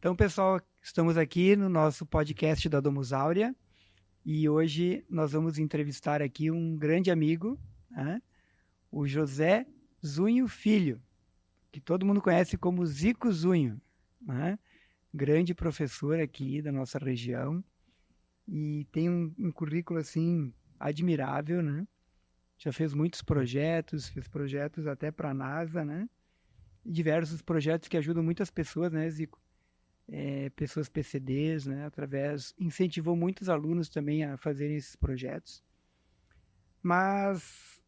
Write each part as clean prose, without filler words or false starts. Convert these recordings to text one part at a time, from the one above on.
Então, pessoal, estamos aqui no nosso podcast da Domus Áurea e hoje nós vamos entrevistar aqui um grande amigo, né? O José Zunho Filho, que todo mundo conhece como Zico Zunho, né? Grande professor aqui da nossa região e tem um currículo assim admirável, né? Já fez muitos projetos, fez projetos até para a NASA, né? E diversos projetos que ajudam muitas pessoas, né, Zico? Pessoas PCDs, né? Incentivou muitos alunos também a fazerem esses projetos. Mas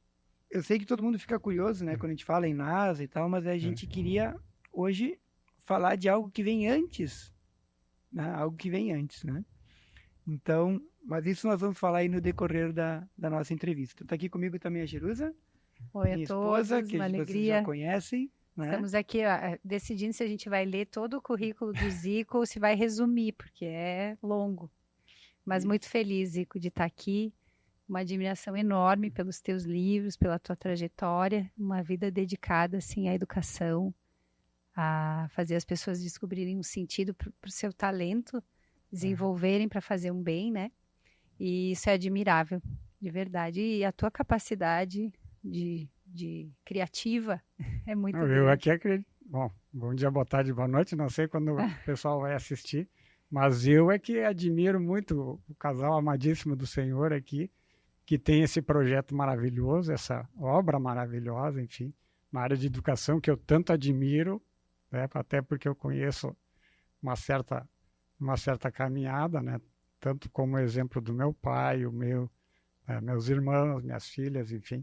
eu sei que todo mundo fica curioso, né, quando a gente fala em NASA e tal, mas a gente queria hoje falar de algo que vem antes, né? Algo que vem antes, né? Então, mas isso nós vamos falar aí no decorrer da nossa entrevista. Está aqui comigo também a Jerusa, Oi minha a todos, esposa, que uma vocês alegria. já conhecem, né? Estamos aqui decidindo se a gente vai ler todo o currículo do Zico ou se vai resumir, porque é longo. Mas muito feliz, Zico, de estar aqui. Uma admiração enorme pelos teus livros, pela tua trajetória, uma vida dedicada assim, à educação, a fazer as pessoas descobrirem um sentido para o seu talento, desenvolverem para fazer um bem, né? E isso é admirável, de verdade. E a tua capacidade de criativa é muito grande. Eu aqui acredito. Bom dia, boa tarde, boa noite. Não sei quando o pessoal vai assistir, mas eu é que admiro muito o casal amadíssimo do Senhor aqui, que tem esse projeto maravilhoso, essa obra maravilhosa, enfim, na área de educação que eu tanto admiro, né, até porque eu conheço uma certa caminhada, né, tanto como exemplo do meu pai, meus irmãos, minhas filhas, enfim.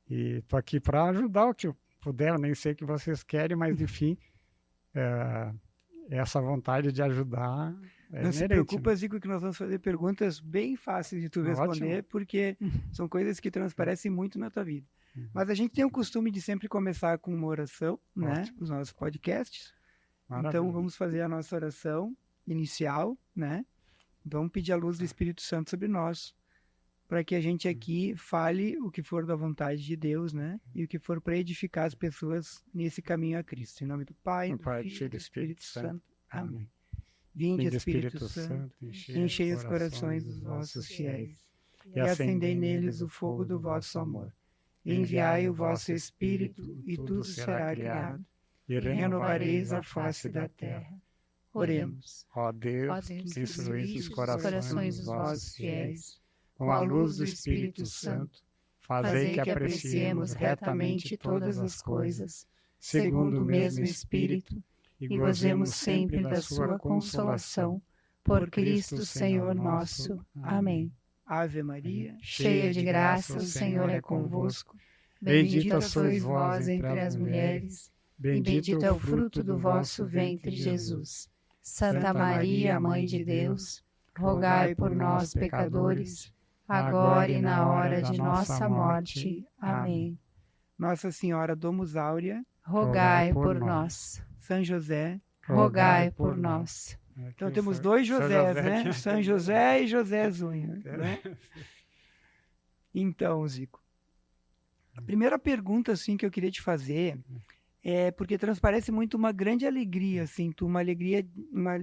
E estou aqui para ajudar o que eu puder, eu nem sei o que vocês querem, mas enfim, essa vontade de ajudar é Não se inerente, preocupa, né? Zico, que nós vamos fazer perguntas bem fáceis de tu responder, Ótimo. porque são coisas que transparecem muito na tua vida. Mas a gente tem o costume de sempre começar com uma oração, né? Os nossos podcasts. Maravilha. Então, vamos fazer a nossa oração inicial, né? Vamos pedir a luz do Espírito Santo sobre nós, para que a gente aqui fale o que for da vontade de Deus, né? E o que for para edificar as pessoas nesse caminho a Cristo. Em nome do Pai, do Filho e do Espírito Santo. Amém. Vinde, Espírito Santo, enchei os corações dos vossos fiéis e acendei neles o fogo do vosso amor. Enviai o vosso Espírito e tudo será criado e renovareis a face da terra. Oremos. Ó Deus, que instruís os corações dos vossos fiéis, com a luz do Espírito Santo, fazei que apreciemos retamente todas as coisas, segundo o mesmo Espírito, e gozemos sempre da sua consolação, por Cristo Senhor nosso. Amém. Ave Maria, cheia de graça, o Senhor é convosco. Bendita sois vós entre as mulheres, e bendito é o fruto do vosso ventre, Jesus. Santa Maria, Mãe de Deus, rogai por nós, pecadores, agora e na hora de nossa morte. Amém. Nossa Senhora Domus Áurea, rogai por nós. São José, rogai por nós. Então temos dois Josés, né? São José e José Zunho, né? Então, Zico, a primeira pergunta assim que eu queria te fazer é porque transparece muito uma grande alegria, assim, uma alegria uma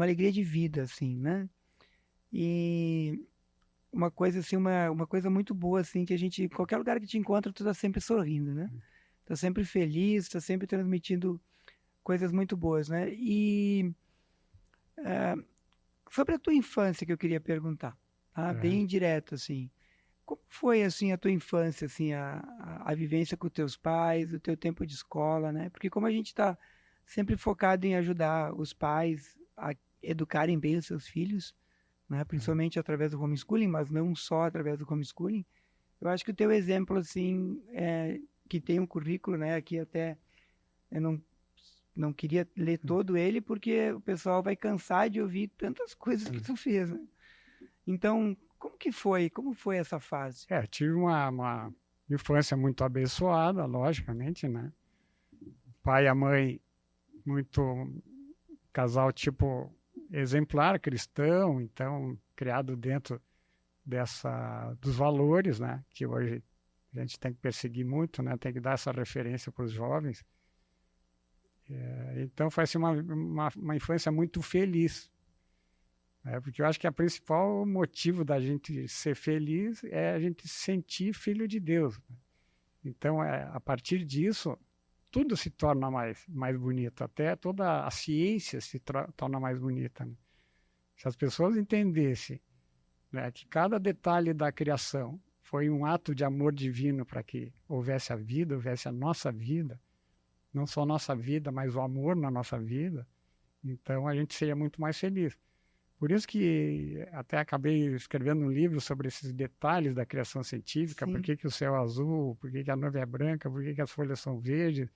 alegria de vida, assim, né? E uma coisa assim, uma coisa muito boa, assim, que a gente, em qualquer lugar que te encontra, tu tá sempre sorrindo, né? Tá sempre feliz, tá sempre transmitindo coisas muito boas, né? E sobre a tua infância que eu queria perguntar, tá? Bem direto, assim. Como foi, assim, a tua infância, assim, a vivência com os teus pais, o teu tempo de escola, né? Porque como a gente está sempre focado em ajudar os pais a educarem bem os seus filhos, né? Principalmente através do homeschooling, mas não só através do homeschooling, eu acho que o teu exemplo, assim, que tem um currículo, né? Aqui até eu não queria ler todo ele, porque o pessoal vai cansar de ouvir tantas coisas que tu fez, né? Então, como foi essa fase? Tive uma infância muito abençoada, logicamente, né? O pai e a mãe, muito casal tipo exemplar, cristão, então criado dentro dos valores, né? Que hoje a gente tem que perseguir muito, né? Tem que dar essa referência para os jovens. Então foi assim, uma infância muito feliz. Porque eu acho que o principal motivo da gente ser feliz é a gente se sentir filho de Deus. Então, a partir disso, tudo se torna mais bonito. Até toda a ciência se torna mais bonita. Né? Se as pessoas entendessem, né, que cada detalhe da criação foi um ato de amor divino para que houvesse a vida, houvesse a nossa vida, não só a nossa vida, mas o amor na nossa vida, então a gente seria muito mais feliz. Por isso que até acabei escrevendo um livro sobre esses detalhes da criação científica, por que o céu é azul, por que a nuvem é branca, por que as folhas são verdes,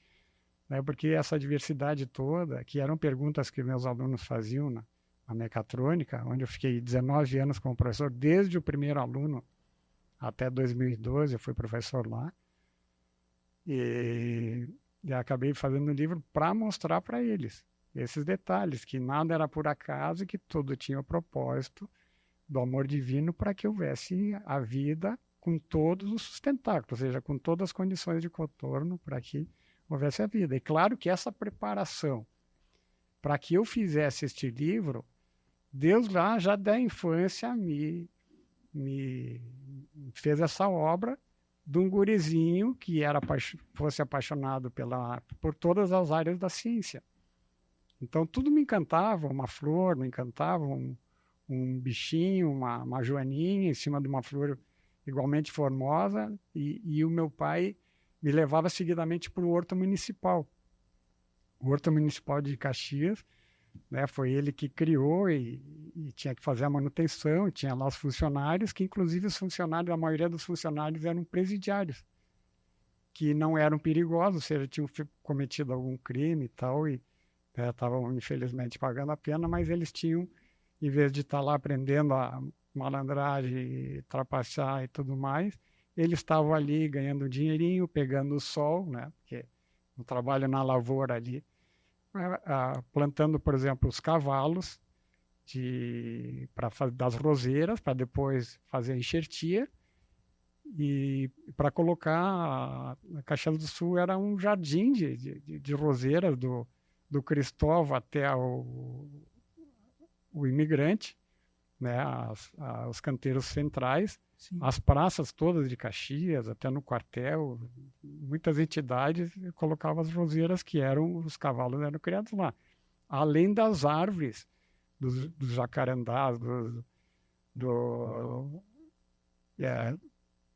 né? Porque essa diversidade toda, que eram perguntas que meus alunos faziam na mecatrônica, onde eu fiquei 19 anos como professor, desde o primeiro aluno até 2012, eu fui professor lá, e acabei fazendo um livro para mostrar para eles esses detalhes, que nada era por acaso e que tudo tinha o propósito do amor divino para que houvesse a vida com todos os sustentáculos, ou seja, com todas as condições de contorno para que houvesse a vida. E claro que essa preparação para que eu fizesse este livro, Deus lá já da infância me fez essa obra de um gurizinho que fosse apaixonado por todas as áreas da ciência. Então tudo me encantava, uma flor me encantava, um bichinho, uma joaninha em cima de uma flor igualmente formosa, e o meu pai me levava seguidamente para o Horto Municipal. O Horto Municipal de Caxias, né, foi ele que criou e tinha que fazer a manutenção, e tinha lá os funcionários, que inclusive a maioria dos funcionários eram presidiários, que não eram perigosos, ou seja, tinham cometido algum crime e tal, e estavam infelizmente pagando a pena, mas eles tinham, em vez de estar lá aprendendo a malandragem, trapacear e tudo mais, eles estavam ali ganhando um dinheirinho, pegando o sol, né, porque o trabalho na lavoura ali, plantando, por exemplo, os cavalos das roseiras, para depois fazer a enxertia, e para colocar a Caxias do Sul era um jardim de roseiras do Cristóvão até o Imigrante, né, os canteiros centrais, sim, as praças todas de Caxias, até no quartel, muitas entidades colocavam as roseiras os cavalos eram criados lá. Além das árvores, dos jacarandás,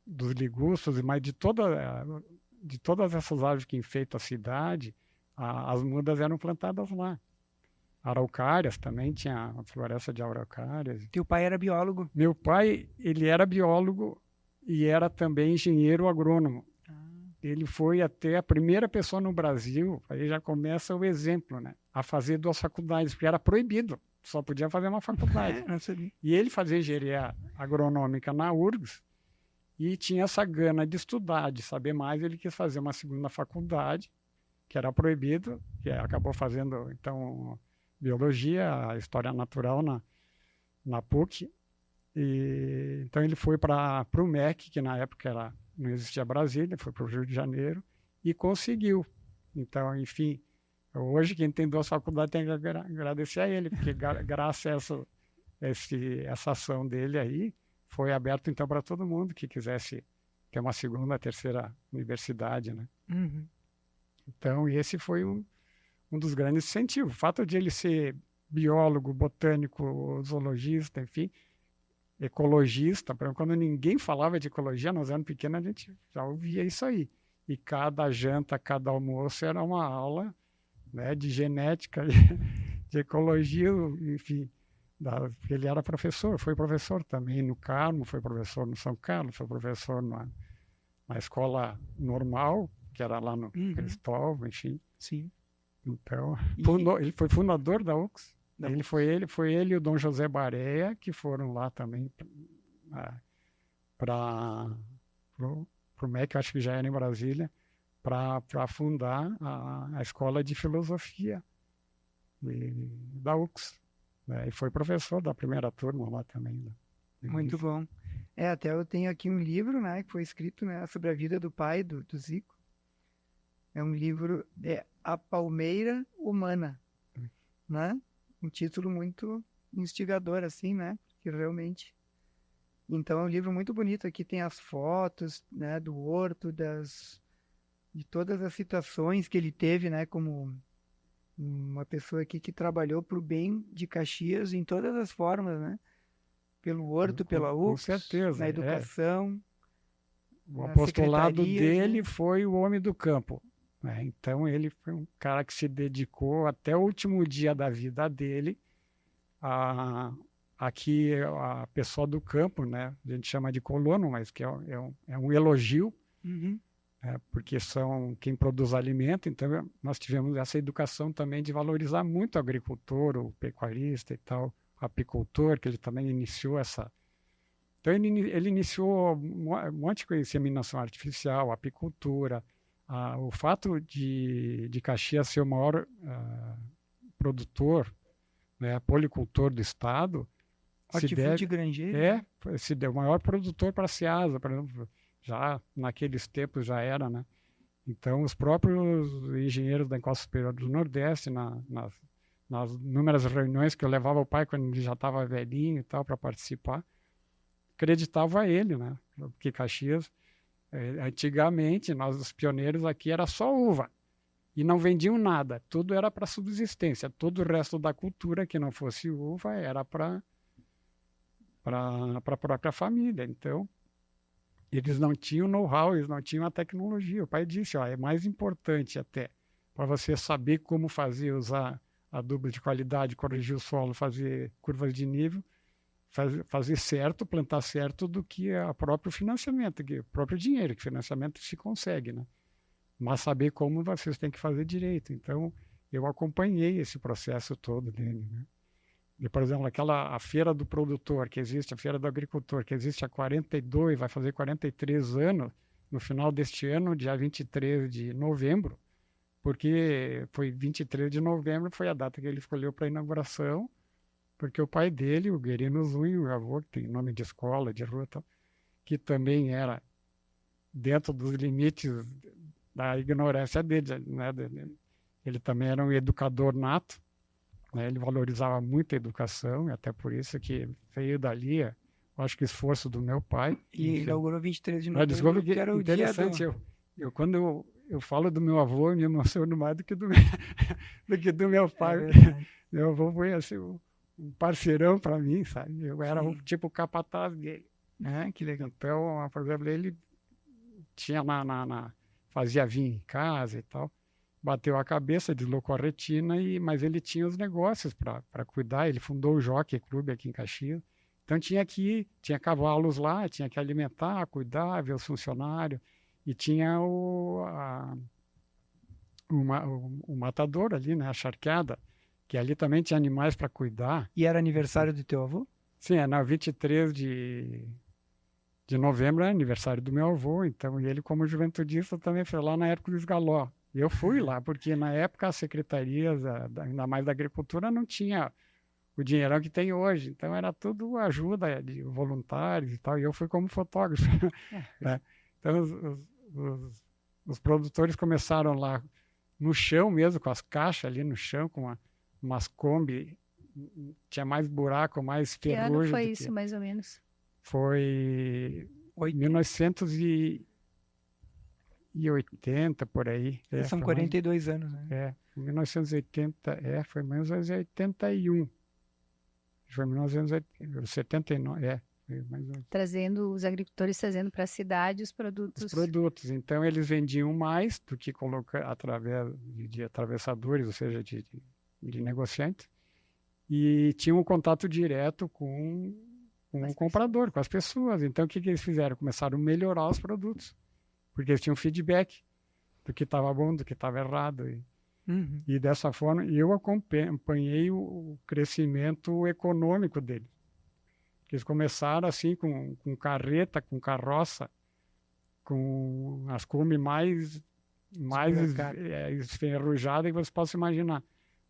dos ligustos, mas de todas essas árvores que enfeitam a cidade, as mudas eram plantadas lá. Araucárias também, tinha a floresta de araucárias. Teu pai era biólogo? Meu pai, ele era biólogo e era também engenheiro agrônomo. Ele foi até a primeira pessoa no Brasil, aí já começa o exemplo, né, a fazer 2 faculdades, porque era proibido, só podia fazer uma faculdade. E ele fazia engenharia agronômica na URGS e tinha essa gana de estudar, de saber mais, ele quis fazer uma segunda faculdade, que era proibido, que acabou fazendo, então, biologia, história natural na PUC. Então ele foi para o MEC, que na época não existia Brasília, foi para o Rio de Janeiro e conseguiu. Então, enfim, hoje quem tem 2 faculdades tem que agradecer a ele, porque graças a essa ação dele aí, foi aberto então para todo mundo que quisesse ter uma segunda, terceira universidade, né? Uhum. Então, esse foi um dos grandes incentivos. O fato de ele ser biólogo, botânico, zoologista, enfim, ecologista, quando ninguém falava de ecologia, nós éramos pequenos, a gente já ouvia isso aí. E cada janta, cada almoço era uma aula, né, de genética, de ecologia, enfim. Ele era professor, foi professor também no Carmo, foi professor no São Carlos, foi professor na escola normal, que era lá no Cristóvão, enfim. Sim. Então, ele foi fundador da UX. Foi ele e o Dom José Barea que foram lá também para o MEC, acho que já era em Brasília, para fundar a escola de filosofia da UX. Né? E foi professor da primeira turma lá também. Né? Muito bom. Até eu tenho aqui um livro, né, que foi escrito, né, sobre a vida do pai do Zico. É um livro de A Palmeira Humana, né? Um título muito instigador, assim, né? Que realmente... Então é um livro muito bonito. Aqui tem as fotos, né, do horto, de todas as situações que ele teve, né, como uma pessoa aqui que trabalhou para o bem de Caxias em todas as formas, né? Pelo horto, pela Com UFS, certeza. na educação, O nas apostolado secretarias, dele né? foi o homem do campo, né? Então ele foi um cara que se dedicou até o último dia da vida dele aqui a pessoa do campo, né? A gente chama de colono, mas que é um elogio, Uhum. porque são quem produz alimento. Então nós tivemos essa educação também de valorizar muito o agricultor, o pecuarista e tal, o apicultor, que ele também iniciou essa. Então ele iniciou um monte de inseminação artificial, apicultura. O fato de Caxias ser o maior produtor, né, policultor do estado, Hortifruti granjeiro. se deu o maior produtor para a Ceasa, por exemplo, já naqueles tempos já era, né? Então os próprios engenheiros da Encosta Superior do Nordeste, nas inúmeras reuniões que eu levava o pai quando ele já estava velhinho e tal para participar, acreditava ele, né? Porque Caxias, antigamente, nós os pioneiros aqui era só uva. E não vendiam nada, tudo era para subsistência. Todo o resto da cultura que não fosse uva era para a própria família. Então, eles não tinham know-how, eles não tinham a tecnologia. O pai disse, é mais importante até para você saber como fazer, usar adubo de qualidade, corrigir o solo, fazer curvas de nível, fazer certo, plantar certo, do que o próprio financiamento, o próprio dinheiro, que financiamento se consegue, né? Mas saber como vocês têm que fazer direito. Então, eu acompanhei esse processo todo dele, né? E, por exemplo, a feira do produtor que existe, a feira do agricultor, que existe há 42, vai fazer 43 anos, no final deste ano, dia 23 de novembro, porque foi 23 de novembro, foi a data que ele escolheu para a inauguração, porque o pai dele, o Guerino Zunho, o avô, que tem nome de escola, de rua, tal, que também era dentro dos limites da ignorância dele, né? Ele também era um educador nato, né? Ele valorizava muito a educação, e até por isso que veio dali, eu acho que o esforço do meu pai. E inaugurou 23 de novembro, que era o interessante, dia do... Quando eu falo do meu avô, eu me emociono mais do que do meu pai. Meu avô foi assim, um parceirão para mim, sabe? Eu era um tipo capataz dele. Que legal. Então, por exemplo, ele tinha fazia vinho em casa e tal, bateu a cabeça, deslocou a retina, mas ele tinha os negócios para cuidar. Ele fundou o Jockey Club aqui em Caxias, então tinha cavalos lá, tinha que alimentar, cuidar, ver os funcionários, e tinha o matador ali, né, a charqueada, que ali também tinha animais para cuidar. E era aniversário do teu avô? Sim, na 23 de novembro é aniversário do meu avô, então ele, como juventudista, também foi lá na Hércules Galó. Eu fui lá, porque na época as secretarias, ainda mais da agricultura, não tinha o dinheirão que tem hoje, então era tudo ajuda de voluntários e tal, e eu fui como fotógrafo. Né? Então os produtores começaram lá no chão mesmo, com as caixas ali no chão, com umas Kombi, tinha mais buraco, mais ferrugem. Que ano foi isso, mais ou menos? Foi 1980, por aí. São 42 anos, né? 1980, foi mais ou menos 81. Foi 1979, mais ou menos. Trazendo, os agricultores trazendo para a cidade os produtos. Os produtos. Então, eles vendiam mais do que colocar através de atravessadores, ou seja, de negociantes, e tinham um contato direto com o comprador, com as pessoas. Então, o que eles fizeram? Começaram a melhorar os produtos, porque eles tinham feedback do que estava bom, do que estava errado. E dessa forma, eu acompanhei o crescimento econômico deles. Eles começaram assim com carreta, com carroça, com as Kombi mais esferrujadas que você possa imaginar.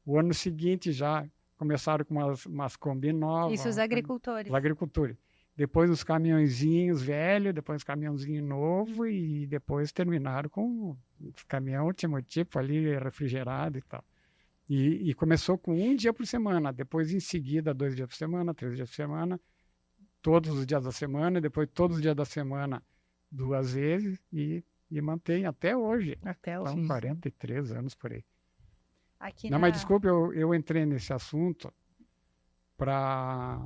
O ano seguinte já começaram com umas Kombi novas. Isso, os agricultores. Os agricultores. Depois os caminhõezinhos velhos, depois os caminhãozinhos novos, e depois terminaram com caminhão último tipo ali, refrigerado e tal. E começou com 1 dia por semana, depois em seguida 2 dias por semana, 3 dias por semana, todos os dias da semana, depois todos os dias da semana 2 vezes e mantém até hoje. Até hoje. São 43 anos por aí. Aqui Não, mas desculpe, eu entrei nesse assunto para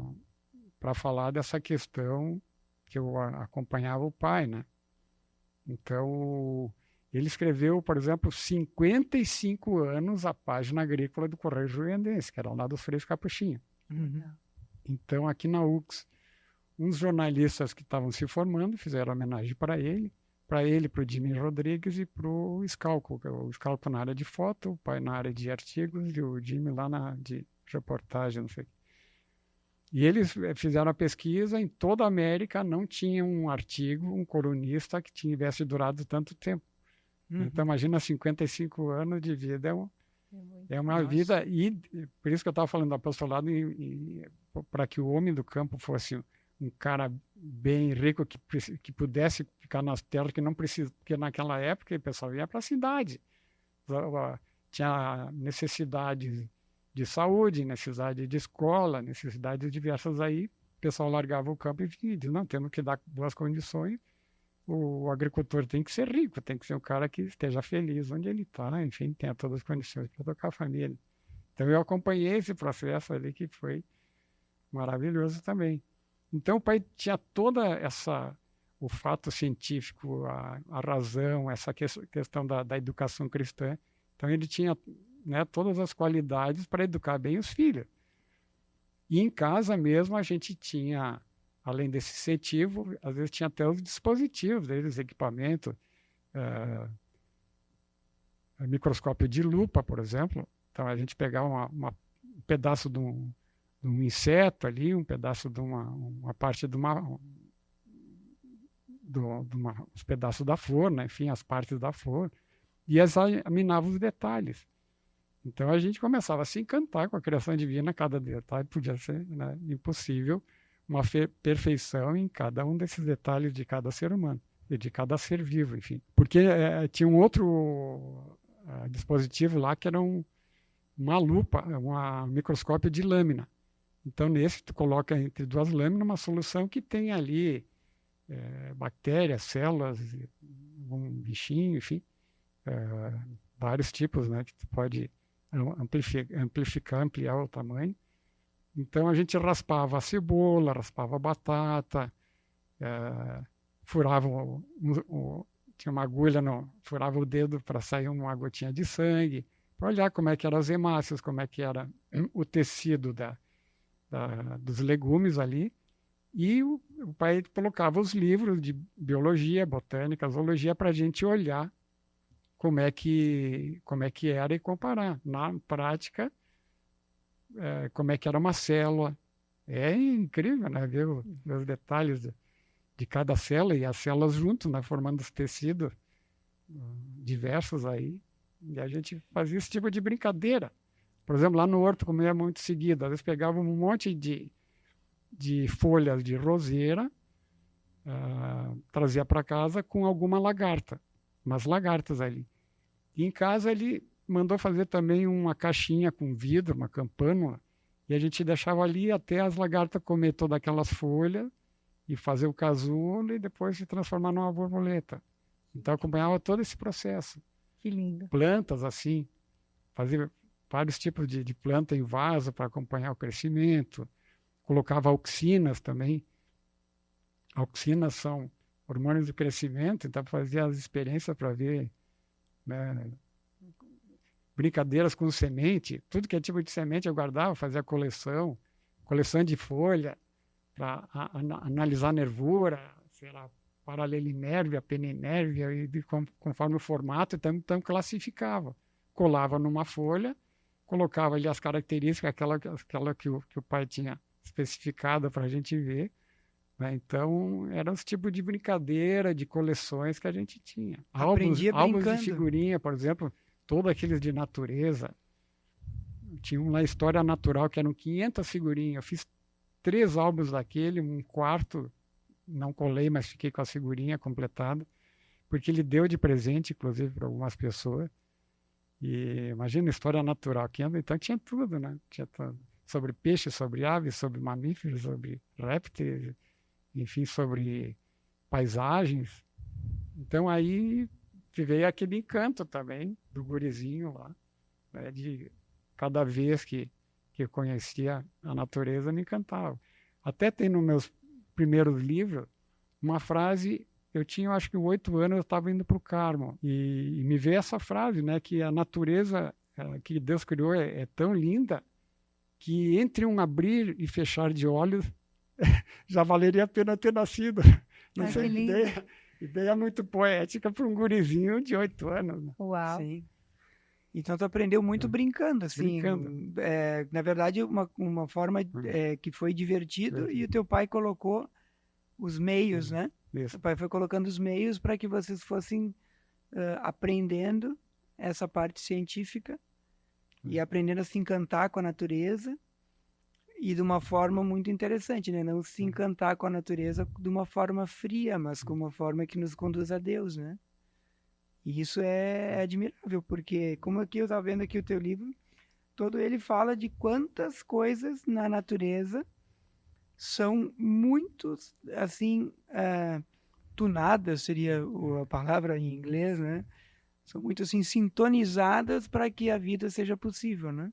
falar dessa questão que eu acompanhava o pai, né? Então, ele escreveu, por exemplo, 55 anos a página agrícola do Correio Juvendense, que era lá dos Freios Capuchinho. Então, aqui na UX, uns jornalistas que estavam se formando fizeram homenagem para ele, para o Jimmy Rodrigues e para o Scalco na área de foto, o pai na área de artigos e o Jimmy lá de reportagem, não sei. E eles fizeram a pesquisa, em toda a América não tinha um artigo, um colunista que tivesse durado tanto tempo. Então, imagina 55 anos de vida, é uma vida, e por isso que eu estava falando do apostolado, para que o homem do campo fosse um cara bem rico, que pudesse ficar nas terras, que não precisa, porque naquela época o pessoal ia para a cidade, tinha necessidades de saúde, necessidade de escola, necessidades diversas aí, o pessoal largava o campo e diz, não, temos que dar boas condições, o agricultor tem que ser rico, tem que ser um cara que esteja feliz onde ele está, enfim, tenha todas as condições para tocar a família. Então eu acompanhei esse processo ali que foi maravilhoso também. Então o pai tinha toda o fato científico, a razão, essa questão da educação cristã. Então ele tinha, né, todas as qualidades para educar bem os filhos. E em casa mesmo a gente tinha, além desse incentivo, às vezes tinha até os dispositivos deles, equipamento, microscópio de lupa, por exemplo. Então a gente pegava um pedaço de um inseto ali, um pedaço de uma parte de os pedaços da flor, né? Enfim, as partes da flor, e examinava os detalhes. Então a gente começava a se encantar com a criação divina, cada detalhe podia ser, né, impossível, uma perfeição em cada um desses detalhes de cada ser humano, e de cada ser vivo, enfim. Porque tinha um outro dispositivo lá que era uma lupa, um microscópio de lâmina. Então, nesse, tu coloca entre 2 lâminas uma solução que tem ali bactérias, células, um bichinho, enfim, vários tipos, né, que tu pode ampliar o tamanho. Então, a gente raspava a cebola, raspava a batata, furava tinha uma agulha, furava o dedo para sair uma gotinha de sangue, para olhar como é que eram as hemácias, como é que era o tecido dos legumes ali, e o pai colocava os livros de biologia, botânica, zoologia, para a gente olhar como é que era e comparar. Na prática, como é que era uma célula. É incrível, né? Ver os detalhes de cada célula e as células junto, né? Formando os tecidos diversos aí. E a gente fazia esse tipo de brincadeira. Por exemplo, lá no horto, como é muito seguido, às vezes pegava um monte de folhas de roseira, trazia para casa com alguma lagarta, umas lagartas ali. E em casa ele mandou fazer também uma caixinha com vidro, uma campânula, e a gente deixava ali até as lagartas comer todas aquelas folhas e fazer o casulo e depois se transformar numa borboleta. Então acompanhava todo esse processo. Que lindo. Plantas assim, fazia vários tipos de planta em vaso para acompanhar o crescimento, colocava auxinas também. Auxinas são hormônios do crescimento, então fazia as experiências para ver, né, brincadeiras com semente, tudo que é tipo de semente eu guardava, fazia coleção de folha, para analisar a nervura, sei lá, paralelinérvia, peninérvia, e conforme o formato, então classificava. Colava numa folha, colocava ali as características, aquela que o pai tinha especificado para a gente ver, né? Então, eram os tipos de brincadeira, de coleções que a gente tinha. Álbuns de figurinha, por exemplo, todos aqueles de natureza. Tinha uma história natural, que eram 500 figurinhas. Eu fiz 3 álbuns daquele, um quarto, não colei, mas fiquei com a figurinha completada, porque ele deu de presente, inclusive, para algumas pessoas. E imagina, história natural, então tinha tudo, né? Tinha tudo. Sobre peixes, sobre aves, sobre mamíferos, sobre répteis, enfim, sobre paisagens. Então aí veio aquele encanto também do gurizinho lá, né? De cada vez que eu conhecia a natureza, me encantava. Até tem nos meus primeiros livros uma frase. Eu tinha, acho que 8 anos, eu estava indo para o Carmo e me veio essa frase, né, que a natureza que Deus criou é tão linda que entre um abrir e fechar de olhos já valeria a pena ter nascido. Não sei, ideia muito poética para um gurizinho de 8 anos. Né? Uau! Sim. Então tu aprendeu muito brincando, assim. Brincando. Na verdade, uma forma que foi divertido e o teu pai colocou os meios, né? Isso. O pai foi colocando os meios para que vocês fossem aprendendo essa parte científica e aprendendo a se encantar com a natureza e de uma forma muito interessante, né? Não se encantar com a natureza de uma forma fria, mas com uma forma que nos conduz a Deus, né? E isso é admirável, porque como aqui eu estava vendo aqui o teu livro, todo ele fala de quantas coisas na natureza são muito, assim, tunadas, seria a palavra em inglês, né? São muito, assim, sintonizadas para que a vida seja possível, né?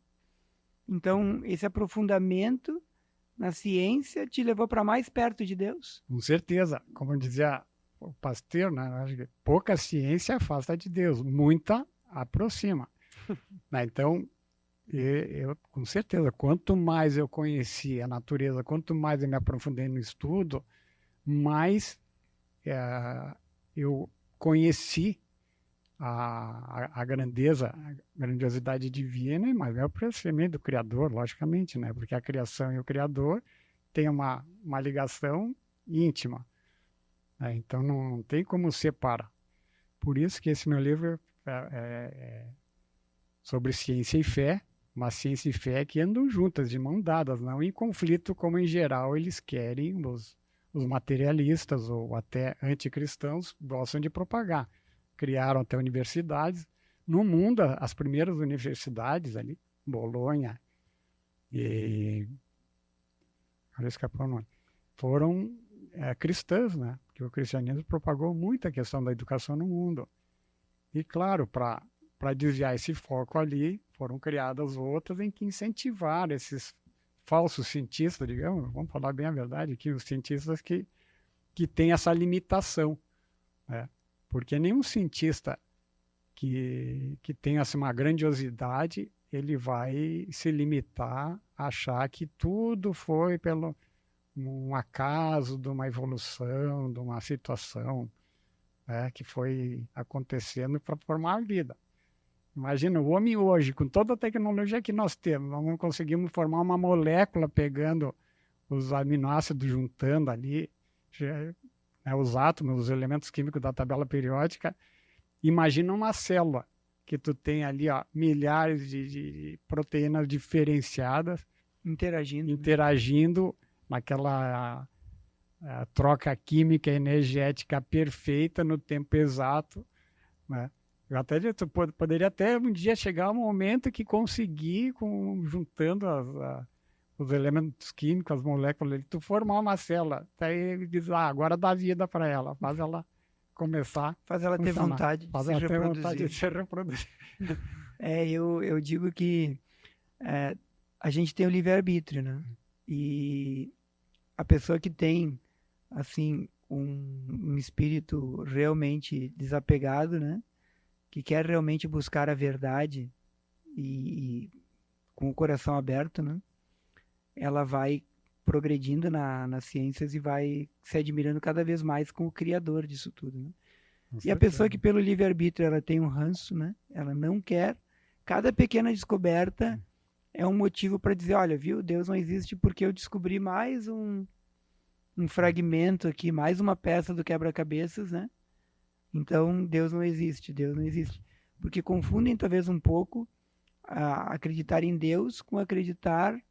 Então, esse aprofundamento na ciência te levou para mais perto de Deus? Com certeza. Como dizia o Pasteur, né? Acho que pouca ciência afasta de Deus, muita aproxima. Né? Então, eu, com certeza, quanto mais eu conheci a natureza, quanto mais eu me aprofundei no estudo, mais eu conheci a grandeza, a grandiosidade divina, e mais o apercebimento do Criador, logicamente, né? Porque a criação e o Criador têm uma ligação íntima. Né? Então não tem como separar. Por isso que esse meu livro é sobre ciência e fé, mas ciência e fé que andam juntas, de mão dadas, não em conflito, como em geral eles querem, os materialistas ou até anticristãos gostam de propagar. Criaram até universidades. No mundo, as primeiras universidades ali, Bolonha e... Agora escapou o nome. Foram cristãs, né? Porque o cristianismo propagou muito a questão da educação no mundo. E, claro, para desviar esse foco ali, foram criadas outras em que incentivaram esses falsos cientistas, digamos, vamos falar bem a verdade, que os cientistas que têm essa limitação, né? Porque nenhum cientista que tenha assim, uma grandiosidade, ele vai se limitar a achar que tudo foi pelo um acaso de uma evolução, de uma situação, né, que foi acontecendo para formar a vida. Imagina, o homem hoje, com toda a tecnologia que nós temos, nós não conseguimos formar uma molécula pegando os aminoácidos, juntando ali, os átomos, os elementos químicos da tabela periódica. Imagina uma célula que tu tem ali, ó, milhares de proteínas diferenciadas interagindo naquela troca química energética perfeita no tempo exato, né? Eu até poderia até um dia chegar um momento que conseguir, juntando os elementos químicos, as moléculas, tu formar uma célula. Daí diz, agora dá vida para ela, faz ela começar. Faz ela ter vontade de se reproduzir. Faz ela ter vontade de se reproduzir. Eu digo que a gente tem o livre-arbítrio, né? E a pessoa que tem, assim, um espírito realmente desapegado, né? Que quer realmente buscar a verdade e com o coração aberto, né? Ela vai progredindo nas ciências e vai se admirando cada vez mais com o criador disso tudo, né? E a pessoa que pelo livre-arbítrio ela tem um ranço, né? Ela não quer, cada pequena descoberta é um motivo para dizer, olha, viu, Deus não existe porque eu descobri mais um fragmento aqui, mais uma peça do quebra-cabeças, né? Então Deus não existe, Deus não existe. Porque confundem talvez um pouco acreditar em Deus com acreditar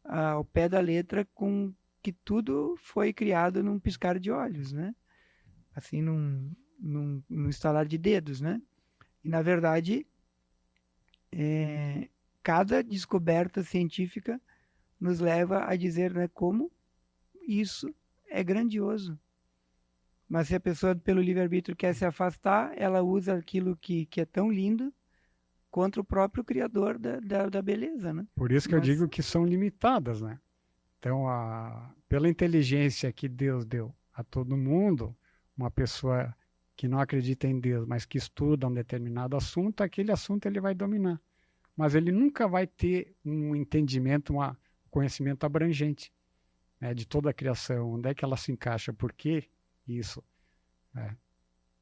ao pé da letra com que tudo foi criado num piscar de olhos, né? Assim, num estalar de dedos, né? E, na verdade, cada descoberta científica nos leva a dizer, né, como isso é grandioso. Mas se a pessoa, pelo livre-arbítrio, quer se afastar, ela usa aquilo que é tão lindo contra o próprio Criador da beleza, né? Por isso que eu digo que são limitadas, né? Então, pela inteligência que Deus deu a todo mundo, uma pessoa que não acredita em Deus, mas que estuda um determinado assunto, aquele assunto ele vai dominar. Mas ele nunca vai ter um entendimento, um conhecimento abrangente, né, de toda a criação, onde é que ela se encaixa, por que isso. Né?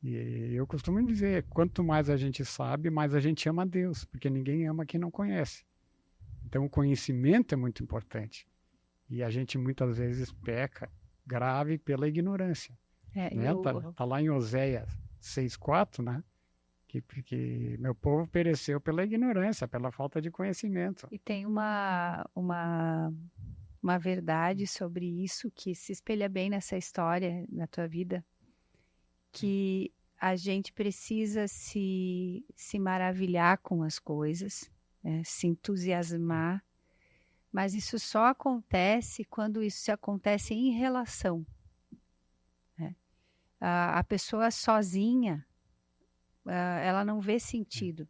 E eu costumo dizer, quanto mais a gente sabe, mais a gente ama a Deus, porque ninguém ama quem não conhece. Então o conhecimento é muito importante. E a gente muitas vezes peca grave pela ignorância. Né? Tá lá em Oséias 6:4, né? Que meu povo pereceu pela ignorância, pela falta de conhecimento. E tem uma verdade sobre isso que se espelha bem nessa história, na tua vida, que a gente precisa se maravilhar com as coisas, né? Se entusiasmar, mas isso só acontece quando isso acontece em relação. Né? A pessoa sozinha, ela não vê sentido.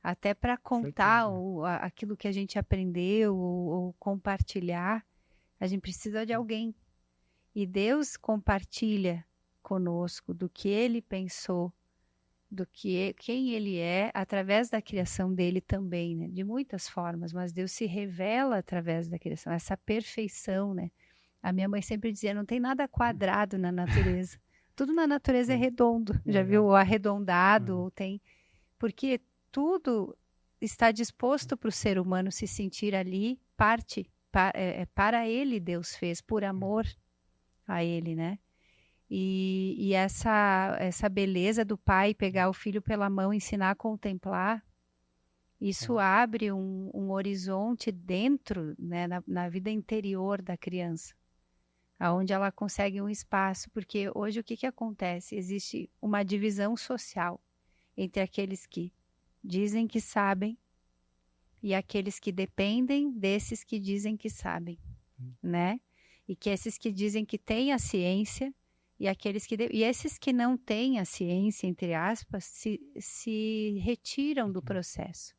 Até para contar aquilo que a gente aprendeu ou compartilhar, a gente precisa de alguém. E Deus compartilha conosco do que Ele pensou, quem Ele é, através da criação dele também, né? De muitas formas, mas Deus se revela através da criação, essa perfeição, né? A minha mãe sempre dizia, não tem nada quadrado na natureza. Tudo na natureza é redondo. Já viu o arredondado? Tem... Porque tudo está disposto para o ser humano se sentir ali, para ele Deus fez, por amor a ele, né? E essa beleza do pai pegar o filho pela mão, ensinar a contemplar, isso abre um horizonte dentro, né, na vida interior da criança, aonde ela consegue um espaço, porque hoje o que acontece? Existe uma divisão social entre aqueles que dizem que sabem e aqueles que dependem desses que dizem que sabem, né? E que esses que dizem que têm a ciência e aqueles e esses que não têm a ciência, entre aspas, se retiram do processo.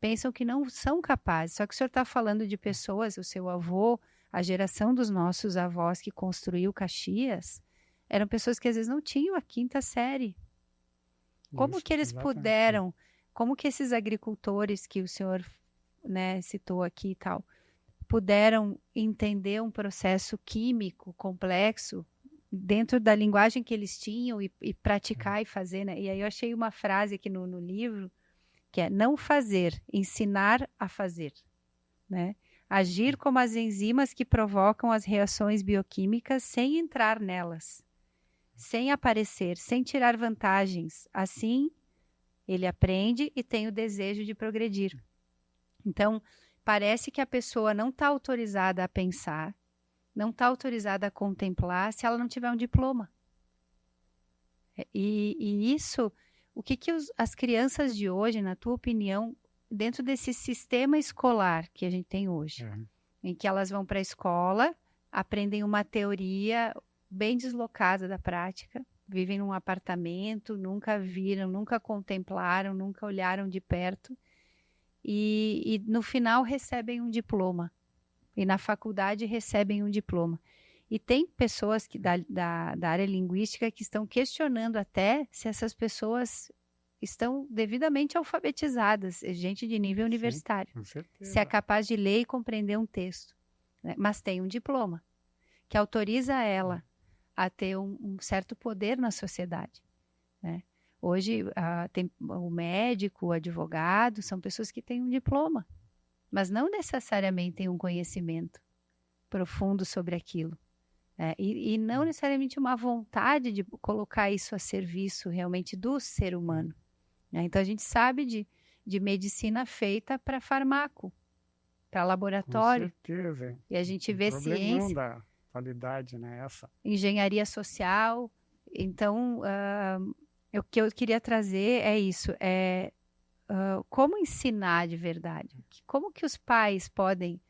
Pensam que não são capazes. Só que o senhor está falando de pessoas, o seu avô, a geração dos nossos avós que construiu Caxias, eram pessoas que às vezes não tinham a 5ª série. Como que eles puderam, como que esses agricultores que o senhor, né, citou aqui e tal, puderam entender um processo químico complexo dentro da linguagem que eles tinham e praticar e fazer, né? E aí eu achei uma frase aqui no livro, que é não fazer, ensinar a fazer, né? Agir como as enzimas que provocam as reações bioquímicas sem entrar nelas, sem aparecer, sem tirar vantagens. Assim, ele aprende e tem o desejo de progredir. Então, parece que a pessoa não está autorizada a pensar, não está autorizada a contemplar se ela não tiver um diploma. E isso, o que as crianças de hoje, na tua opinião, dentro desse sistema escolar que a gente tem hoje, em que elas vão para a escola, aprendem uma teoria bem deslocada da prática, vivem num apartamento, nunca viram, nunca contemplaram, nunca olharam de perto, e no final recebem um diploma. E na faculdade recebem um diploma. E tem pessoas da área linguística que estão questionando até se essas pessoas estão devidamente alfabetizadas, gente de nível universitário. Com certeza. Se é capaz de ler e compreender um texto. Né? Mas tem um diploma que autoriza ela a ter um certo poder na sociedade. Né? Hoje, tem o médico, o advogado, são pessoas que têm um diploma, mas não necessariamente têm um conhecimento profundo sobre aquilo. E não necessariamente uma vontade de colocar isso a serviço realmente do ser humano. Então, a gente sabe de medicina feita para farmaco, para laboratório. Com certeza. E a gente vê ciência. Da qualidade, né? Essa. Engenharia social, Então, o que eu queria trazer é isso, como ensinar de verdade? Como que os pais podem...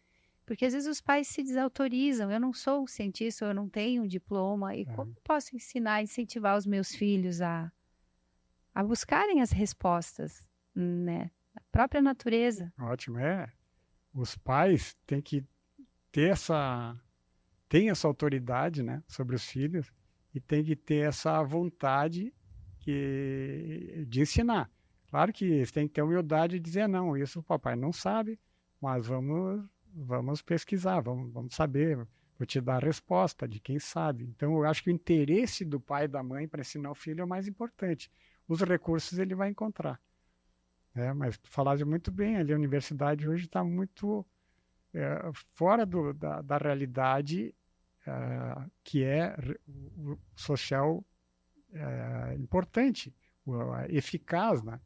Porque às vezes os pais se desautorizam, eu não sou um cientista, eu não tenho um diploma, e como posso ensinar, incentivar os meus filhos a buscarem as respostas, né? A própria natureza. Ótimo, os pais têm que ter tem essa autoridade, né, sobre os filhos, e tem que ter essa vontade de ensinar. Claro que eles têm que ter humildade de dizer, não, isso o papai não sabe, mas vamos pesquisar, vamos saber, vou te dar a resposta de quem sabe. Então, eu acho que o interesse do pai e da mãe para ensinar o filho é o mais importante. Os recursos ele vai encontrar. Mas tu falaste muito bem, ali a universidade hoje está muito fora da realidade que é o social importante, eficaz, né?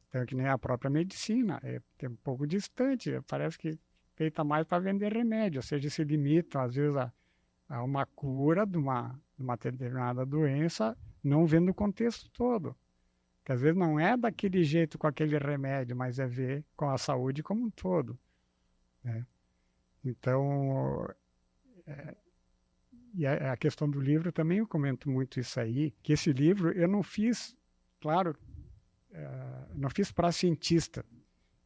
Então, que nem a própria medicina, é um pouco distante, parece que feita mais para vender remédio, ou seja, se limitam às vezes a uma cura de uma determinada doença, não vendo o contexto todo. Que às vezes não é daquele jeito com aquele remédio, mas é ver com a saúde como um todo, né? Então, e a questão do livro também eu comento muito isso aí, que esse livro eu não fiz, claro, não fiz para cientista.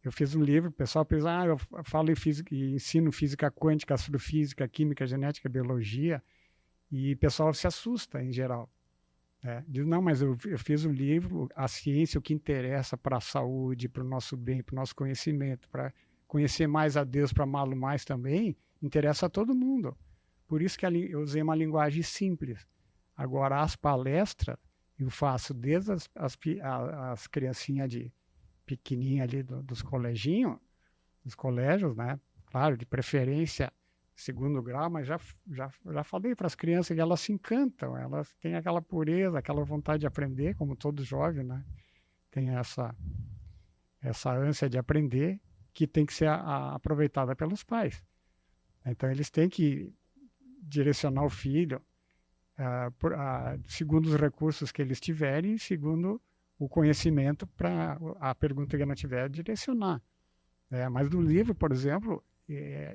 Eu fiz um livro, o pessoal pensa, eu falo em física, e ensino física quântica, astrofísica, química, genética, biologia, e o pessoal se assusta em geral. Diz, não, mas eu fiz um livro, a ciência, o que interessa para a saúde, para o nosso bem, para o nosso conhecimento, para conhecer mais a Deus, para amá-lo mais também, interessa a todo mundo. Por isso que eu usei uma linguagem simples. Agora, as palestras, eu faço desde as criancinhas de pequenininha ali dos coleginhos, dos colégios, né? Claro, de preferência segundo grau, mas já falei para as crianças que elas se encantam, elas têm aquela pureza, aquela vontade de aprender, como todo jovem, né? Tem essa ânsia de aprender que tem que ser aproveitada pelos pais. Então, eles têm que direcionar o filho segundo os recursos que eles tiverem, segundo o conhecimento para a pergunta que não tiver, direcionar. Mas no livro, por exemplo,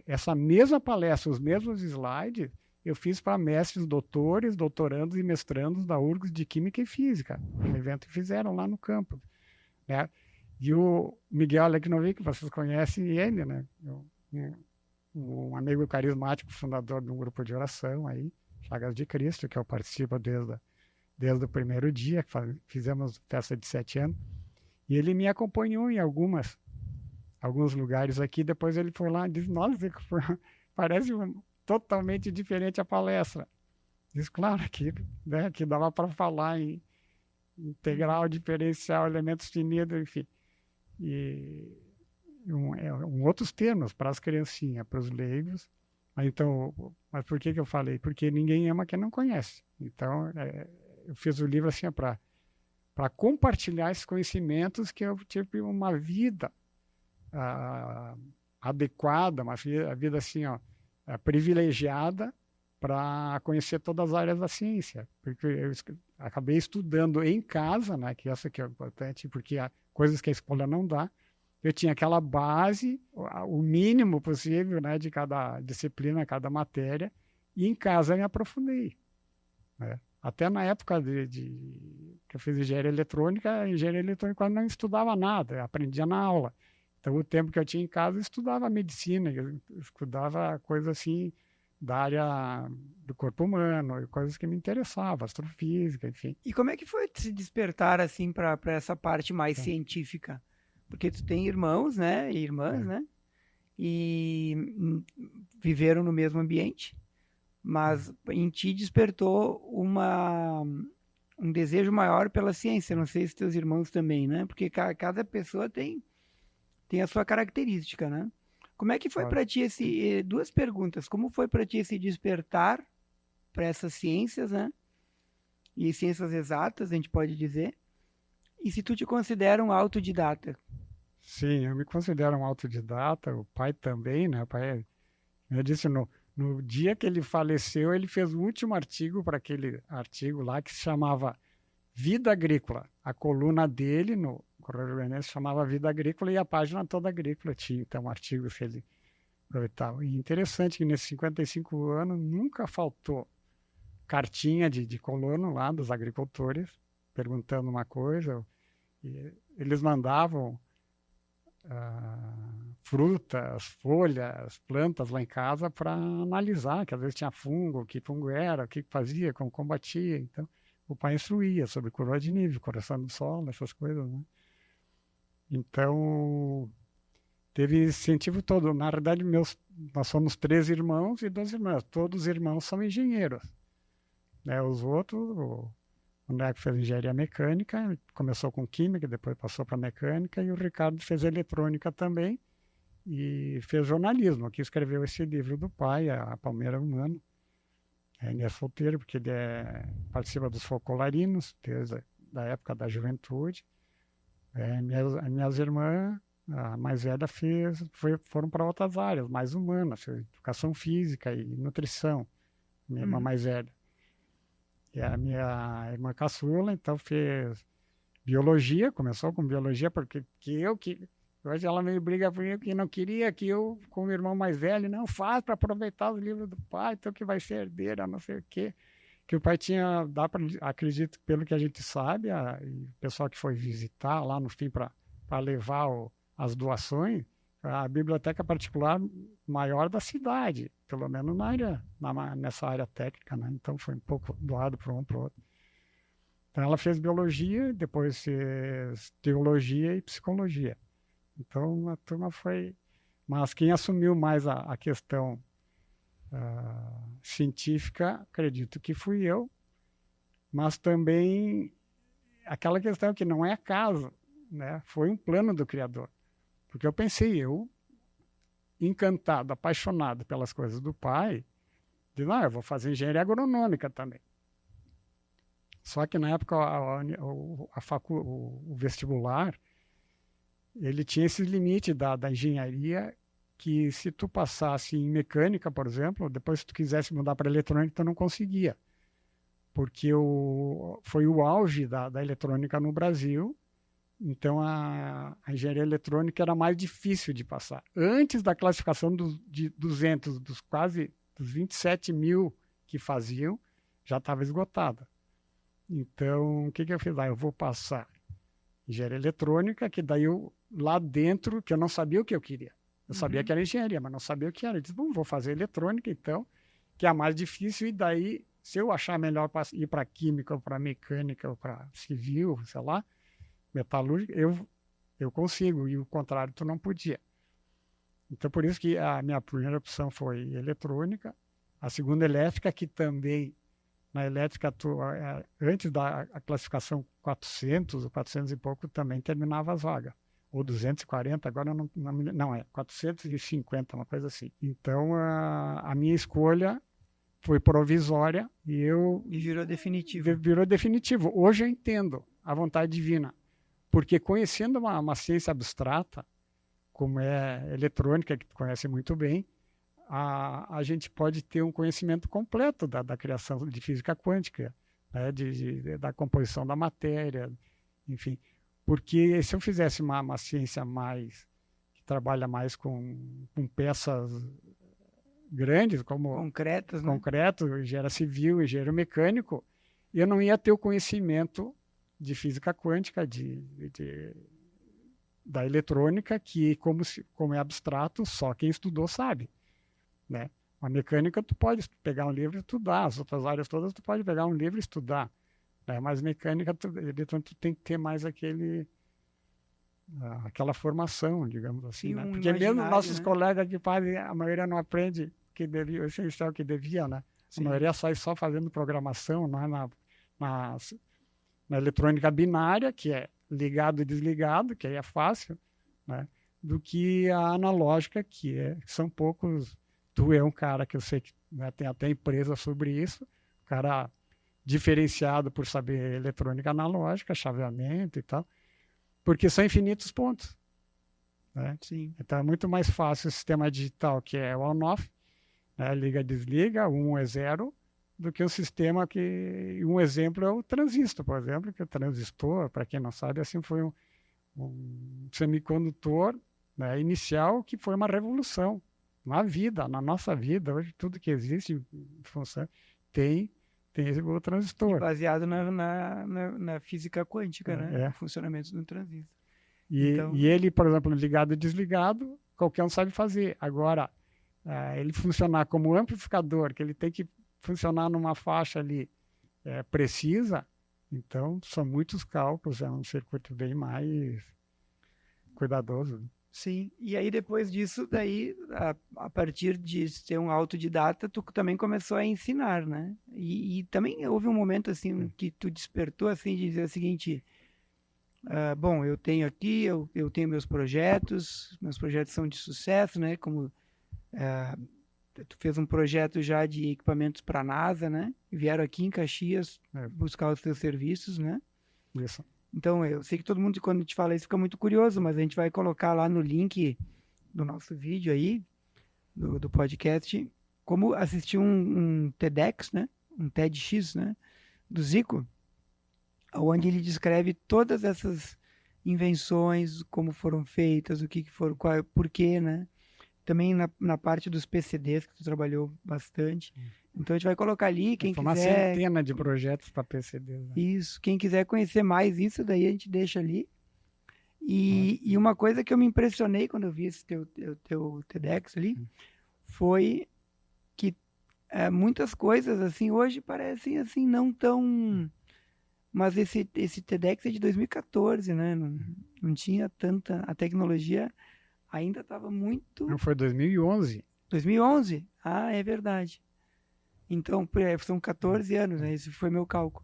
essa mesma palestra, os mesmos slides, eu fiz para mestres, doutores, doutorandos e mestrandos da URGS de Química e Física, um evento que fizeram lá no campus, né? E o Miguel Aleknovic, vocês conhecem ele, né? Um amigo carismático, fundador de um grupo de oração aí, Chagas de Cristo, que eu participo desde o primeiro dia, que fizemos festa de 7 anos, e ele me acompanhou em alguns lugares aqui, depois ele foi lá e disse, nossa, parece totalmente diferente a palestra. Diz, claro, que dava para falar em integral, diferencial, elementos finidos, enfim. E outros termos para as criancinhas, para os leigos. Mas por que eu falei? Porque ninguém ama quem não conhece. Então, eu fiz o livro assim para compartilhar esses conhecimentos que eu tive uma vida adequada, uma vida assim, privilegiada para conhecer todas as áreas da ciência. Porque eu acabei estudando em casa, né, que essa que é importante, porque há coisas que a escola não dá. Eu tinha aquela base, o mínimo possível, né, de cada disciplina, cada matéria, e em casa eu me aprofundei, né? Até na época que eu fiz engenharia eletrônica eu não estudava nada, eu aprendia na aula. Então, o tempo que eu tinha em casa, eu estudava medicina, eu estudava coisas assim da área do corpo humano, coisas que me interessavam, astrofísica, enfim. E como é que foi se despertar assim para essa parte mais científica? Porque tu tem irmãos, né, e irmãs, né, e viveram no mesmo ambiente, mas em ti despertou um desejo maior pela ciência. Não sei se teus irmãos também, né, porque cada pessoa tem a sua característica, né? Como é que foi para ti duas perguntas, como foi para ti esse despertar para essas ciências, né, e ciências exatas, a gente pode dizer, e se tu te considera um autodidata? Sim, eu me considero um autodidata, o pai também, né? O pai, eu disse, no No dia que ele faleceu, ele fez o último artigo para aquele artigo lá que se chamava Vida Agrícola. A coluna dele no Correio Goianense chamava Vida Agrícola e a página toda agrícola tinha, então, um artigo que ele aproveitava. E interessante que nesses 55 anos nunca faltou cartinha de colono lá dos agricultores perguntando uma coisa. E eles mandavam frutas, folhas, plantas lá em casa para analisar, que às vezes tinha fungo, que fungo era, o que fazia, como combatia. Então, o pai instruía sobre coroa de nível, correção do solo, essas coisas, né? Então, teve incentivo todo. Na verdade, nós somos 3 irmãos e 2 irmãs. Todos os irmãos são engenheiros. Né? Os outros, o Neco fez engenharia mecânica, começou com química, depois passou para mecânica, e o Ricardo fez eletrônica também e fez jornalismo. Aqui escreveu esse livro do pai, A Palmeira Humana. Ele é solteiro porque ele participa dos folclorinos, desde a época da juventude. Minhas irmãs, a mais velha foram para outras áreas, mais humanas, educação física e nutrição, minha irmã mais velha. E a minha irmã caçula, então, fez biologia, começou com biologia, porque hoje ela meio briga comigo que não queria que eu, como irmão mais velho, não faz para aproveitar os livros do pai, então que vai ser herdeira, não sei o quê. Que o pai tinha, acredito, pelo que a gente sabe, e o pessoal que foi visitar lá no fim para levar as doações, a biblioteca particular maior da cidade, pelo menos nessa área técnica, né? Então foi um pouco doado para um para o outro. Então ela fez biologia, depois fez teologia e psicologia. Então a turma foi... Mas quem assumiu mais a questão científica, acredito que fui eu, mas também aquela questão que não é acaso, né? Foi um plano do Criador. Porque eu pensei, eu, encantado, apaixonado pelas coisas do pai, disse, eu vou fazer engenharia agronômica também. Só que na época o vestibular, ele tinha esse limite da engenharia, que se tu passasse em mecânica, por exemplo, depois se tu quisesse mudar para eletrônica, tu não conseguia. Porque foi o auge da eletrônica no Brasil, então a engenharia eletrônica era mais difícil de passar. Antes da classificação de 200, dos 27 mil que faziam, já estava esgotada. Então, o que eu fiz? Eu vou passar engenharia eletrônica, que daí lá dentro, que eu não sabia o que eu queria. Eu sabia que era engenharia, mas não sabia o que era. Eu disse, vou fazer eletrônica, então, que é a mais difícil, e daí, se eu achar melhor ir para química, ou para mecânica, ou para civil, sei lá, metalúrgica, eu consigo, e o contrário, tu não podia. Então, por isso que a minha primeira opção foi eletrônica, a segunda elétrica, que também, na elétrica, antes da classificação 400, ou 400 e pouco, também terminava as vagas. Ou 240, agora não é 450, uma coisa assim. Então, a minha escolha foi provisória e virou definitivo. Virou definitivo. Hoje eu entendo a vontade divina, porque conhecendo uma ciência abstrata, como é eletrônica, que tu conhece muito bem, a gente pode ter um conhecimento completo da criação de física quântica, né, da composição da matéria, enfim. Porque se eu fizesse uma ciência que trabalha mais com peças grandes, como concretas, né? Concreto, engenheiro civil, engenheiro mecânico, eu não ia ter o conhecimento de física quântica, da eletrônica, que como é abstrato, só quem estudou sabe, né? A mecânica tu pode pegar um livro e estudar, as outras áreas todas tu pode pegar um livro e estudar, né? Mas mecânica, tu tem que ter mais aquela formação, digamos assim, né? Porque mesmo nossos colegas que fazem, a maioria não aprende o essencial que devia, né? Sim. A maioria sai só fazendo programação, não é? Na eletrônica binária, que é ligado e desligado, que aí é fácil, né? Do que a analógica, que são poucos. Tu é um cara que eu sei que, né, tem até empresa sobre isso, um cara diferenciado por saber eletrônica analógica, chaveamento e tal, porque são infinitos pontos, né? Sim. Então é muito mais fácil o sistema digital, que é o on-off, né? Liga, desliga, 1 é 0, do que o sistema que... Um exemplo é o transistor, por exemplo, que o transistor, para quem não sabe, assim, foi um semicondutor, né, inicial, que foi uma revolução na vida, na nossa vida. Hoje tudo que existe em função tem o transistor. Baseado na física quântica, né? O funcionamento do transistor. E ele, por exemplo, ligado e desligado, qualquer um sabe fazer. Agora, ele funcionar como amplificador, que ele tem que funcionar numa faixa ali precisa, então são muitos cálculos, é um circuito bem mais cuidadoso. Sim, e aí depois disso, daí, a partir de ser um autodidata, tu também começou a ensinar, né? E também houve um momento, assim, que tu despertou, assim, de dizer o seguinte, bom, eu tenho aqui, eu tenho meus projetos são de sucesso, né? Como tu fez um projeto já de equipamentos para a NASA, né? Vieram aqui em Caxias buscar os teus serviços, né? Isso. Então, eu sei que todo mundo, quando te fala isso, fica muito curioso, mas a gente vai colocar lá no link do nosso vídeo aí, do podcast, como assistir um TEDx, né? Um TEDx, né? Do Zico, onde ele descreve todas essas invenções, como foram feitas, o que foram, porquê, né? Também na parte dos PCDs, que tu trabalhou bastante. Então, a gente vai colocar ali, quem quiser... Uma centena de projetos para PCDs. Né? Isso, quem quiser conhecer mais isso, daí a gente deixa ali. E uma coisa que eu me impressionei quando eu vi esse teu TEDx ali, foi que muitas coisas, assim, hoje parecem, assim, não tão... Mas esse TEDx é de 2014, né? Não tinha tanta... A tecnologia ainda estava muito... Não, foi 2011. 2011? Ah, é verdade. Então, são 14 anos, né? Esse foi meu cálculo.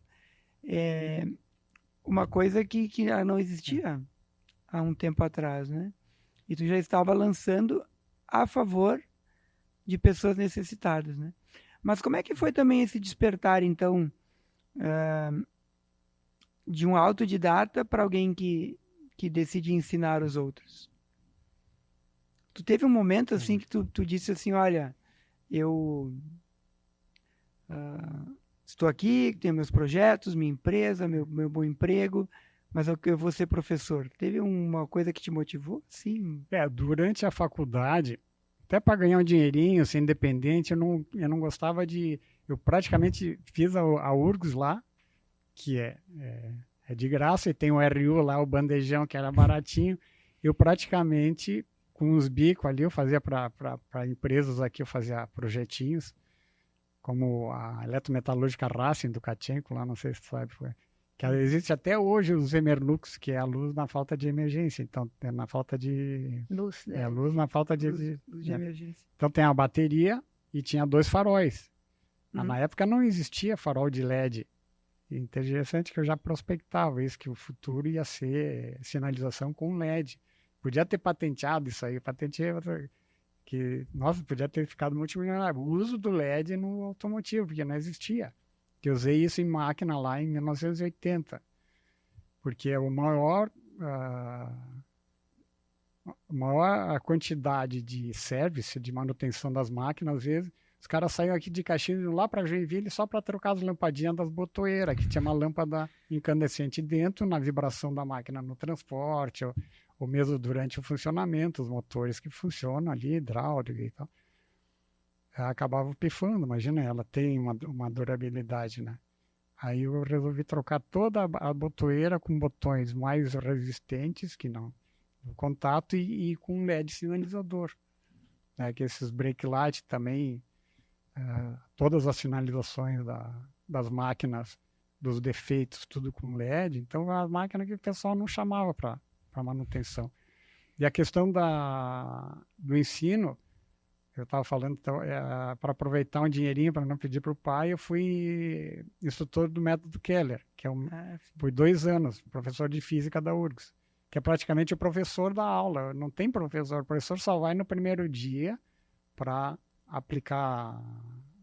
Uma coisa que não existia há um tempo atrás, né? E tu já estava lançando a favor de pessoas necessitadas, né? Mas como é que foi também esse despertar, então, de um autodidata para alguém que decide ensinar os outros? Tu teve um momento, assim, que tu disse assim, olha, eu estou aqui, tenho meus projetos, minha empresa, meu bom emprego, mas eu vou ser professor. Teve uma coisa que te motivou? Sim. Durante a faculdade, até para ganhar um dinheirinho, ser independente, eu não gostava de... Eu praticamente fiz a URGS lá, que é de graça, e tem o RU lá, o bandejão, que era baratinho. Eu praticamente, com os bicos ali, eu fazia para empresas aqui, eu fazia projetinhos, como a eletrometalúrgica Racing do Katchenko, lá, não sei se você sabe, que existe até hoje os Emerlux, que é a luz na falta de emergência, então é na falta de... Luz. luz na falta de emergência. Então tem a bateria e tinha 2 faróis. Na época não existia farol de LED. Interessante que eu já prospectava isso, que o futuro ia ser sinalização com LED. Podia ter patenteado isso aí, que, nossa, podia ter ficado multimilionário. O uso do LED no automotivo, porque não existia. Eu usei isso em máquina lá em 1980, porque a maior quantidade de serviço, de manutenção das máquinas, às vezes, os caras saíam aqui de Caxias lá para Joinville só para trocar as lampadinhas das botoeiras, que tinha uma lâmpada incandescente dentro, na vibração da máquina no transporte, ou mesmo durante o funcionamento, os motores que funcionam ali, hidráulica e tal. Acabava pifando, imagina, ela tem uma durabilidade, né? Aí eu resolvi trocar toda a botoeira com botões mais resistentes, que não, no contato, e com LED sinalizador. Né? Que esses brake light também, todas as sinalizações das máquinas, dos defeitos, tudo com LED, então a máquina que o pessoal não chamava para manutenção. E a questão do ensino, eu estava falando, então, para aproveitar um dinheirinho, para não pedir para o pai, eu fui instrutor do método Keller, que fui 2 anos, professor de física da URGS, que é praticamente o professor da aula. Não tem professor, o professor só vai no primeiro dia para aplicar,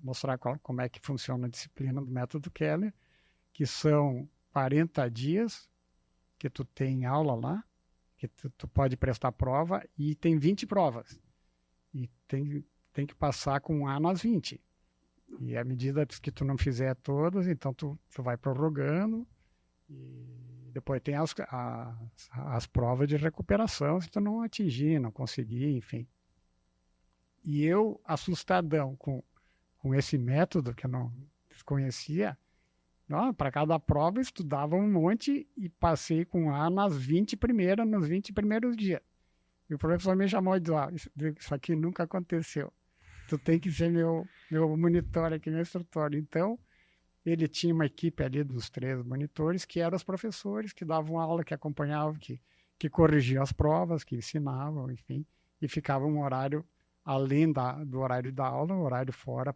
mostrar como é que funciona a disciplina do método Keller, que são 40 dias que tu tem aula lá, que tu pode prestar prova, e tem 20 provas. E tem tem que passar com A nas 20. E à medida que tu não fizer todas, então tu vai prorrogando. E depois tem as provas de recuperação, se tu não atingir, não conseguir, enfim. E eu, assustadão com esse método que eu não desconhecia, para cada prova eu estudava um monte e passei com A nos 20 primeiros dias. E o professor me chamou e disse, isso aqui nunca aconteceu. Tu tem que ser meu monitor aqui, meu instrutor. Então, ele tinha uma equipe ali dos 3 monitores, que eram os professores que davam aula, que acompanhavam, que corrigiam as provas, que ensinavam, enfim. E ficava um horário além do horário da aula, um horário fora,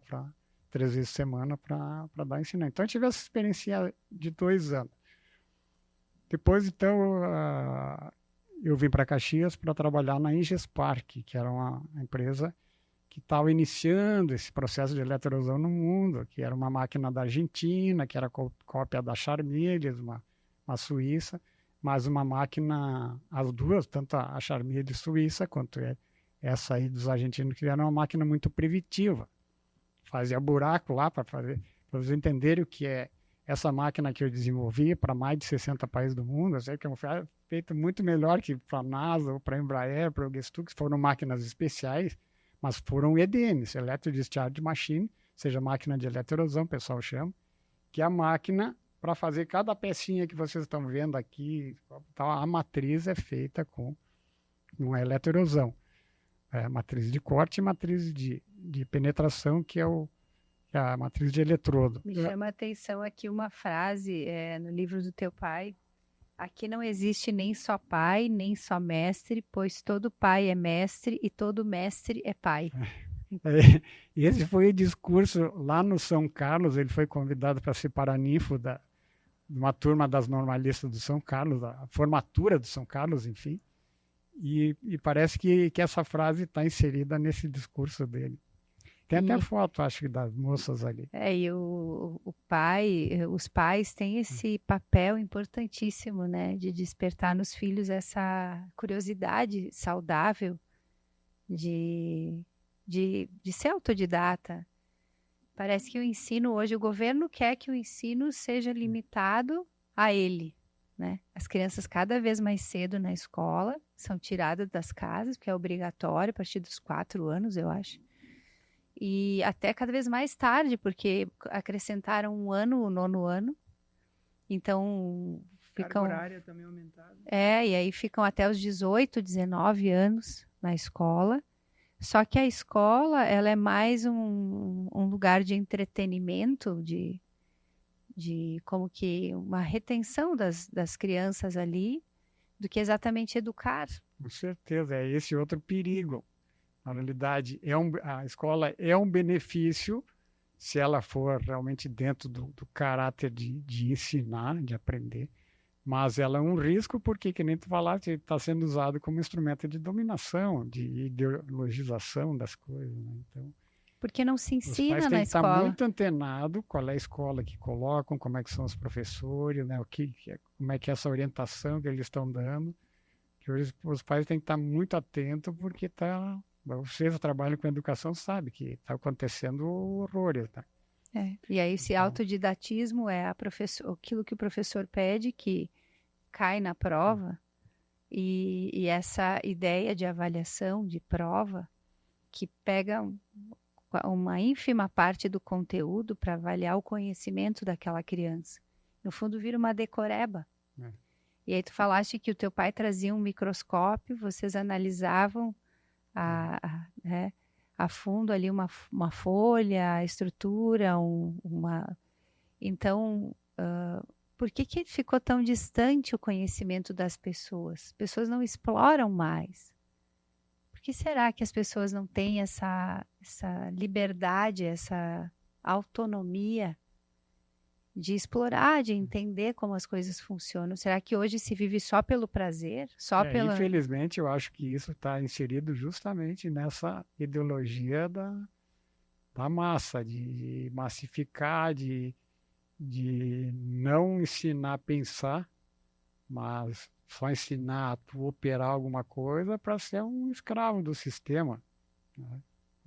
3 vezes por semana, para dar ensinamento. Então, eu tive essa experiência de 2 anos. Depois, então, eu vim para Caxias para trabalhar na Ingespark, que era uma empresa que estava iniciando esse processo de eletroerosão no mundo, que era uma máquina da Argentina, que era cópia da Charmilles, uma suíça, mas uma máquina, as duas, tanto a Charmilles suíça quanto essa aí dos argentinos, que era uma máquina muito primitiva. Fazia buraco lá para vocês entenderem o que é essa máquina que eu desenvolvi para mais de 60 países do mundo. Eu sei que é feito muito melhor que para a NASA ou para a Embraer, para o Gestu, que foram máquinas especiais, mas foram EDMs, Electro Discharge Machine, seja máquina de eletroerosão, o pessoal chama, que é a máquina para fazer cada pecinha que vocês estão vendo aqui. Então, a matriz é feita com uma eletroerosão. Matriz de corte e matriz de penetração, que é a matriz de eletrodo. Me chama a atenção aqui uma frase no livro do teu pai. Aqui não existe nem só pai, nem só mestre, pois todo pai é mestre e todo mestre é pai. Esse foi o discurso lá no São Carlos. Ele foi convidado para ser paraninfo de uma turma das normalistas do São Carlos, a formatura do São Carlos, enfim. E parece que essa frase está inserida nesse discurso dele. Tem até foto, acho que, das moças ali. E os pais têm esse papel importantíssimo, né, de despertar nos filhos essa curiosidade saudável de ser autodidata. Parece que o ensino hoje, o governo quer que o ensino seja limitado a ele, né? As crianças cada vez mais cedo na escola são tiradas das casas, porque é obrigatório a partir dos 4 anos, eu acho. E até cada vez mais tarde, porque acrescentaram um ano, o 9º ano. Então, ficam... Carga horária também aumentada. E aí ficam até os 18, 19 anos na escola. Só que a escola, ela é mais um lugar de entretenimento, de como que uma retenção das crianças ali, do que exatamente educar. Com certeza, é esse outro perigo. Na realidade, a escola é um benefício se ela for realmente dentro do caráter de ensinar, de aprender, mas ela é um risco porque, que nem tu falaste, está sendo usado como instrumento de dominação, de ideologização das coisas, né? Então, porque não se ensina na escola. Os pais têm que estar muito antenado qual é a escola que colocam, como é que são os professores, né? Como é que é essa orientação que eles estão dando. Que hoje os pais têm que estar muito atentos porque vocês que trabalham com educação sabem que está acontecendo horrores, né? E aí esse autodidatismo é aquilo que o professor pede, que cai na prova, e essa ideia de avaliação, de prova, que pega uma ínfima parte do conteúdo para avaliar o conhecimento daquela criança. No fundo, vira uma decoreba. E aí tu falaste que o teu pai trazia um microscópio, vocês analisavam a fundo ali uma folha, a estrutura, Então, por que ficou tão distante o conhecimento das pessoas? As pessoas não exploram mais. Por que será que as pessoas não têm essa liberdade, essa autonomia de explorar, de entender como as coisas funcionam? Será que hoje se vive só pelo prazer? Infelizmente, eu acho que isso está inserido justamente nessa ideologia da massa, de massificar, de não ensinar a pensar, mas só ensinar a tu operar alguma coisa para ser um escravo do sistema, né?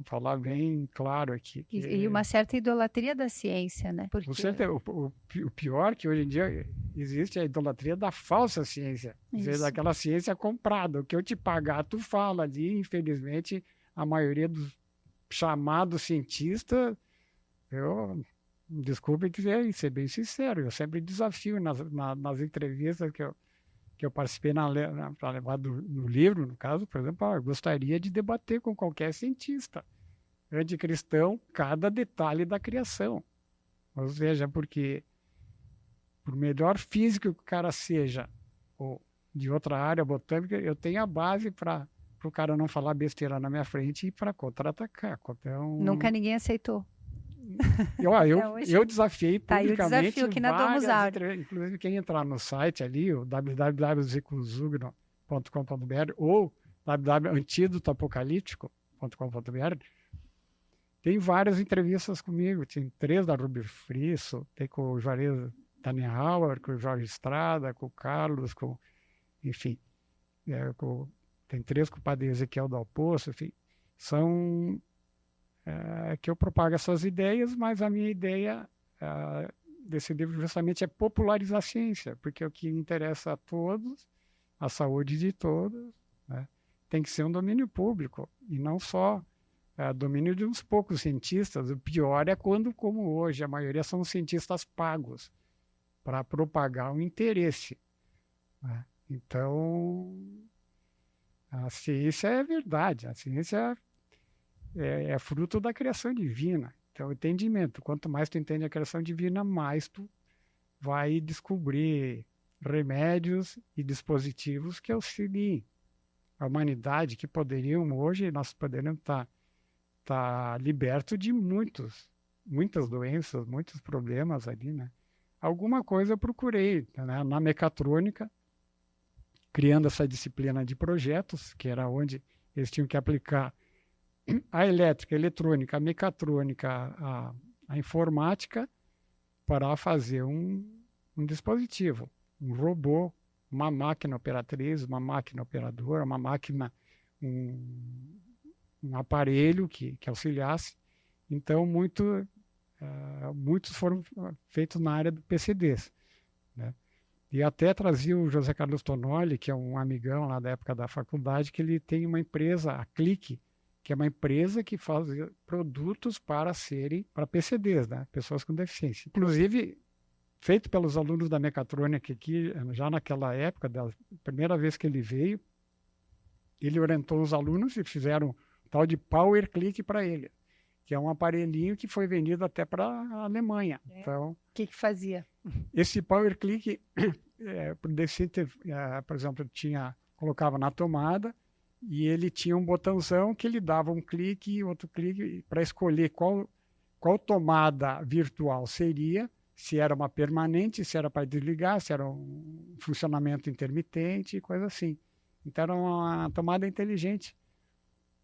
falar bem claro aqui. E uma certa idolatria da ciência, né? Porque... Com certeza, o pior que hoje em dia existe é a idolatria da falsa ciência. Ou seja, daquela ciência comprada. O que eu te pagar, tu fala ali. Infelizmente, a maioria dos chamados cientistas, desculpe dizer, ser bem sincero, eu sempre desafio nas entrevistas que eu participei para levar no livro, no caso, por exemplo, eu gostaria de debater com qualquer cientista anticristão cada detalhe da criação. Ou seja, porque por melhor físico que o cara seja, ou de outra área botânica, eu tenho a base para o cara não falar besteira na minha frente e para contra-atacar. Então, nunca ninguém aceitou. Eu desafiei publicamente. Tá, o desafio aqui na Domus Aurea. Inclusive, quem entrar no site ali, o www.zicozugno.com.br ou www.antidotoapocalíptico.com.br, tem várias entrevistas comigo. Tem 3 da Ruby Frisso, tem com o Juarez Tannenhauer, com o Jorge Estrada, com o Carlos, enfim. Tem 3 com o padre Ezequiel Dal Poço, enfim. São... que eu propago essas ideias, mas a minha ideia desse livro justamente é popularizar a ciência, porque o que interessa a todos, a saúde de todos, né, tem que ser um domínio público, e não só domínio de uns poucos cientistas. O pior é quando, como hoje, a maioria são cientistas pagos para propagar um interesse, né? Então, a ciência é verdade, a ciência é fruto da criação divina. Então, entendimento. Quanto mais tu entende a criação divina, mais tu vai descobrir remédios e dispositivos que auxiliem a humanidade, que poderiam, hoje, nós poderíamos estar libertos de muitas doenças, muitos problemas ali, né? Alguma coisa eu procurei, né? Na mecatrônica, criando essa disciplina de projetos, que era onde eles tinham que aplicar a elétrica, a eletrônica, a mecatrônica, a informática, para fazer um dispositivo, um robô, uma máquina operatriz, uma máquina operadora, uma máquina, um aparelho que auxiliasse. Então, muitos foram feitos na área do PCDs, né? E até trazia o José Carlos Tonoli, que é um amigão lá da época da faculdade, que ele tem uma empresa, a Clique, que é uma empresa que faz produtos para PCDs, né? Pessoas com deficiência. Inclusive, feito pelos alunos da mecatrônica aqui, já naquela época, da primeira vez que ele veio, ele orientou os alunos e fizeram tal de Power Click para ele, que é um aparelhinho que foi vendido até para a Alemanha. Então, o que fazia? Esse Power Click, por exemplo, colocava na tomada, e ele tinha um botãozão que ele dava um clique e outro clique para escolher qual tomada virtual seria, se era uma permanente, se era para desligar, se era um funcionamento intermitente, coisa assim. Então era uma tomada inteligente,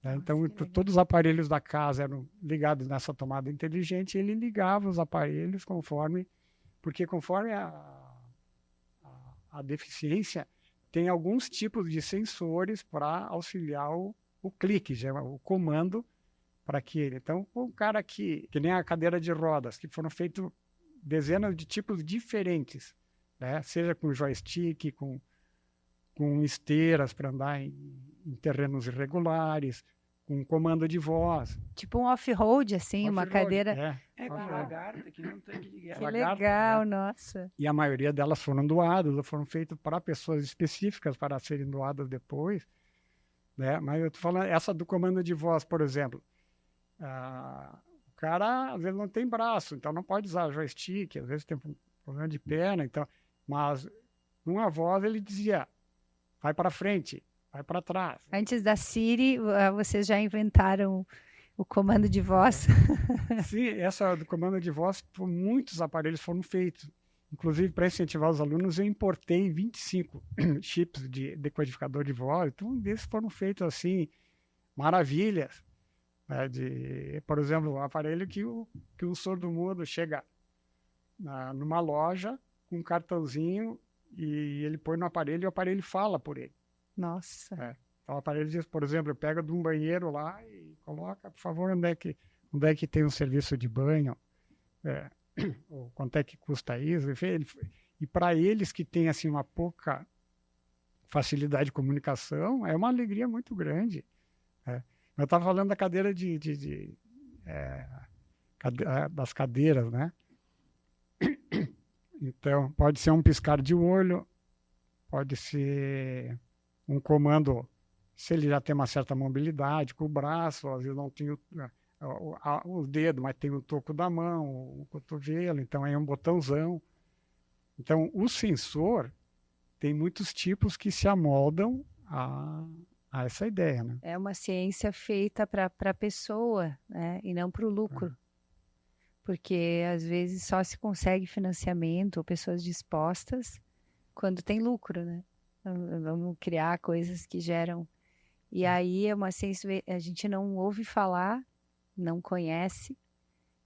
né? Então todos os aparelhos da casa eram ligados nessa tomada inteligente, e ele ligava os aparelhos porque conforme a deficiência, tem alguns tipos de sensores para auxiliar o clique, o comando para aquele. Então, um cara que nem a cadeira de rodas, que foram feitos dezenas de tipos diferentes, né? Seja com joystick, com esteiras para andar em terrenos irregulares, com comando de voz. Tipo um off-road, assim, uma cadeira... Com lagarta, que não tanque de guerra. Que legal, nossa. E a maioria delas foram doadas, ou foram feitas para pessoas específicas para serem doadas depois, né? Mas eu estou falando, essa do comando de voz, por exemplo, o cara às vezes não tem braço, então não pode usar joystick, às vezes tem um problema de perna, então, mas numa voz ele dizia, vai para frente, vai para trás. Antes da Siri, vocês já inventaram o comando de voz? Sim, essa do comando de voz, muitos aparelhos foram feitos. Inclusive, para incentivar os alunos, eu importei 25 chips de decodificador de voz. Então, desses foram feitos assim, maravilhas, né? Por exemplo, um aparelho que um surdo-mudo chega numa loja com um cartãozinho e ele põe no aparelho e o aparelho fala por ele. Nossa. Então, o aparelho diz, por exemplo, pega de um banheiro lá e coloca, por favor, onde é que tem um serviço de banho, ou quanto é que custa isso, e para eles que têm assim uma pouca facilidade de comunicação, é uma alegria muito grande. Eu estava falando da cadeira das cadeiras, né? Então, pode ser um piscar de olho, pode ser um comando, se ele já tem uma certa mobilidade, com o braço, às vezes não tem o dedo, mas tem o toco da mão, o cotovelo, então é um botãozão. Então, o sensor tem muitos tipos que se amoldam a essa ideia, né? É uma ciência feita para a pessoa, né? E não para o lucro. Porque às vezes só se consegue financiamento ou pessoas dispostas quando tem lucro, né? Vamos criar coisas que geram. E aí é uma ciência, a gente não ouve falar, não conhece,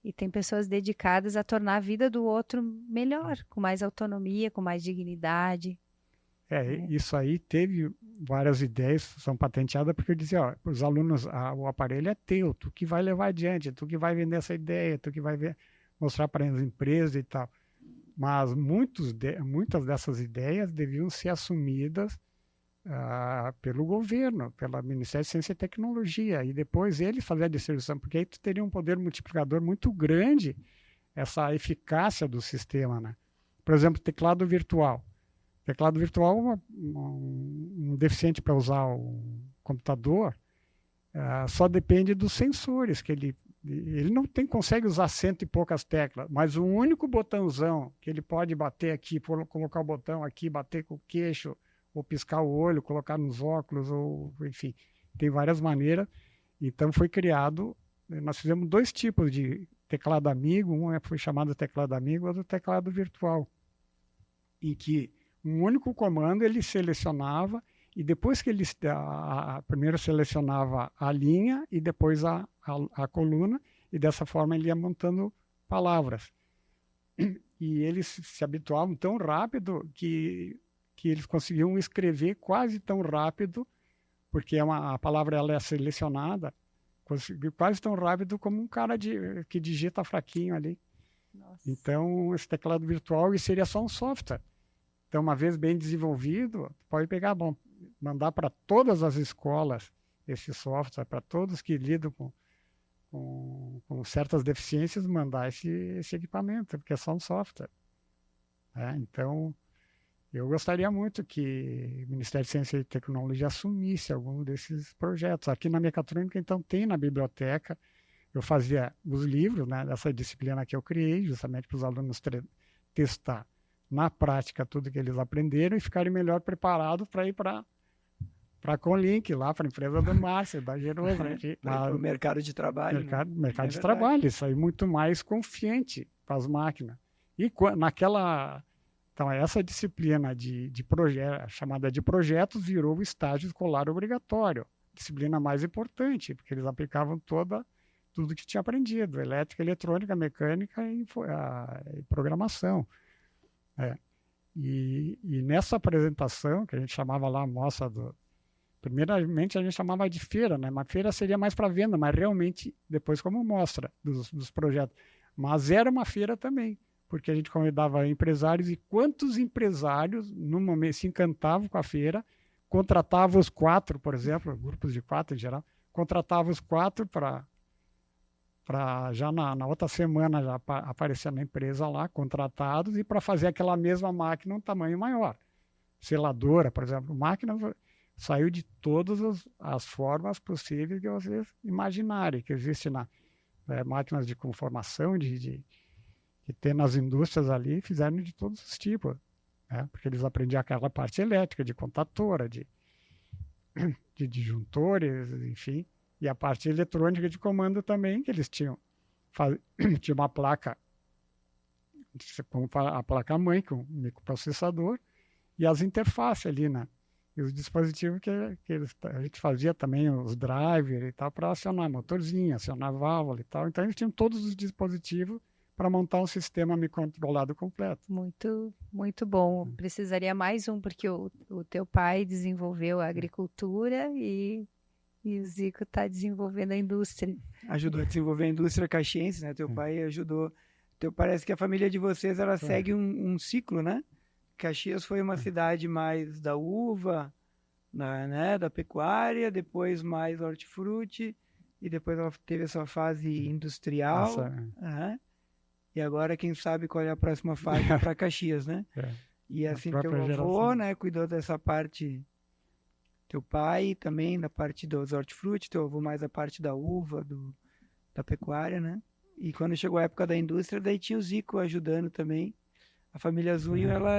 e tem pessoas dedicadas a tornar a vida do outro melhor, com mais autonomia, com mais dignidade. Isso aí teve várias ideias, são patenteadas, porque eu dizia, ó, os alunos, o aparelho é teu, tu que vai levar adiante, tu que vai vender essa ideia, tu que vai mostrar para as empresas e tal. Mas muitas dessas ideias deviam ser assumidas pelo governo, pelo Ministério de Ciência e Tecnologia, e depois eles fazerem a distribuição, porque aí tu teria um poder multiplicador muito grande, essa eficácia do sistema, né? Por exemplo, teclado virtual. Teclado virtual, um deficiente para usar o computador, só depende dos sensores, que ele não consegue usar 100 e poucas teclas, mas o único botãozão que ele pode bater aqui, colocar o botão aqui, bater com o queixo, ou piscar o olho, colocar nos óculos, ou enfim, tem várias maneiras. Então foi criado, nós fizemos 2 tipos de teclado amigo, um foi chamado teclado amigo, outro teclado virtual, em que um único comando ele selecionava, e depois que ele primeiro selecionava a linha e depois a coluna, e dessa forma ele ia montando palavras. E eles se habituavam tão rápido que eles conseguiam escrever quase tão rápido, porque a palavra ela é selecionada, quase tão rápido como um cara que digita fraquinho ali. Nossa. Então, esse teclado virtual seria só um software. Então, uma vez bem desenvolvido, pode pegar, mandar para todas as escolas esse software, para todos que lidam com certas deficiências, mandar esse equipamento, porque é só um software. Então, eu gostaria muito que o Ministério de Ciência e Tecnologia assumisse algum desses projetos. Aqui na Mecatrônica, então, tem na biblioteca, eu fazia os livros, né, dessa disciplina que eu criei, justamente para os alunos testar na prática tudo que eles aprenderam e ficarem melhor preparados para ir para a Conlink, lá para a empresa do Márcio, da Gerosa. Para o mercado de trabalho. Mercado de trabalho, isso aí muito mais confiante para as máquinas. E então, essa disciplina chamada de projetos virou o estágio escolar obrigatório, disciplina mais importante, porque eles aplicavam tudo que tinha aprendido, elétrica, eletrônica, mecânica e programação. E nessa apresentação, que a gente chamava lá a mostra primeiramente a gente chamava de feira, né? Mas feira seria mais para venda, mas realmente depois como mostra dos projetos. Mas era uma feira também, porque a gente convidava empresários, e quantos empresários, no momento, se encantavam com a feira, contratavam os 4, por exemplo, grupos de 4 em geral, contratavam os 4 para já na outra semana já aparecer na empresa lá, contratados, e para fazer aquela mesma máquina um tamanho maior. Seladora, por exemplo, máquina saiu de todas as formas possíveis que vocês imaginarem, que existem máquinas de conformação, que tem nas indústrias ali, fizeram de todos os tipos, né? Porque eles aprendiam aquela parte elétrica, de contatora, de disjuntores, enfim, e a parte eletrônica de comando também, que eles tinham. Tinha uma placa, como a placa-mãe, com um microprocessador, e as interfaces ali, né? E os dispositivos que a gente fazia também, os drivers e tal, para acionar motorzinho, acionar válvula e tal. Então, eles tinham todos os dispositivos para montar um sistema microcontrolado completo. Muito, muito bom. Precisaria mais um, porque o teu pai desenvolveu a agricultura e E o Zico está desenvolvendo a indústria. Ajudou a desenvolver a indústria caxiense, né? Teu pai ajudou. Parece que a família de vocês, ela segue um ciclo, né? Caxias foi uma cidade mais da uva, né? Da pecuária, depois mais hortifruti, e depois ela teve a sua fase industrial. E agora, quem sabe qual é a próxima fase para Caxias, né? E assim, teu avô, né? Cuidou dessa parte... Teu pai também, da parte dos hortifruti, teu avô mais a parte da uva, da pecuária, né? E quando chegou a época da indústria, daí tinha o Zico ajudando também. A família Zunho, ela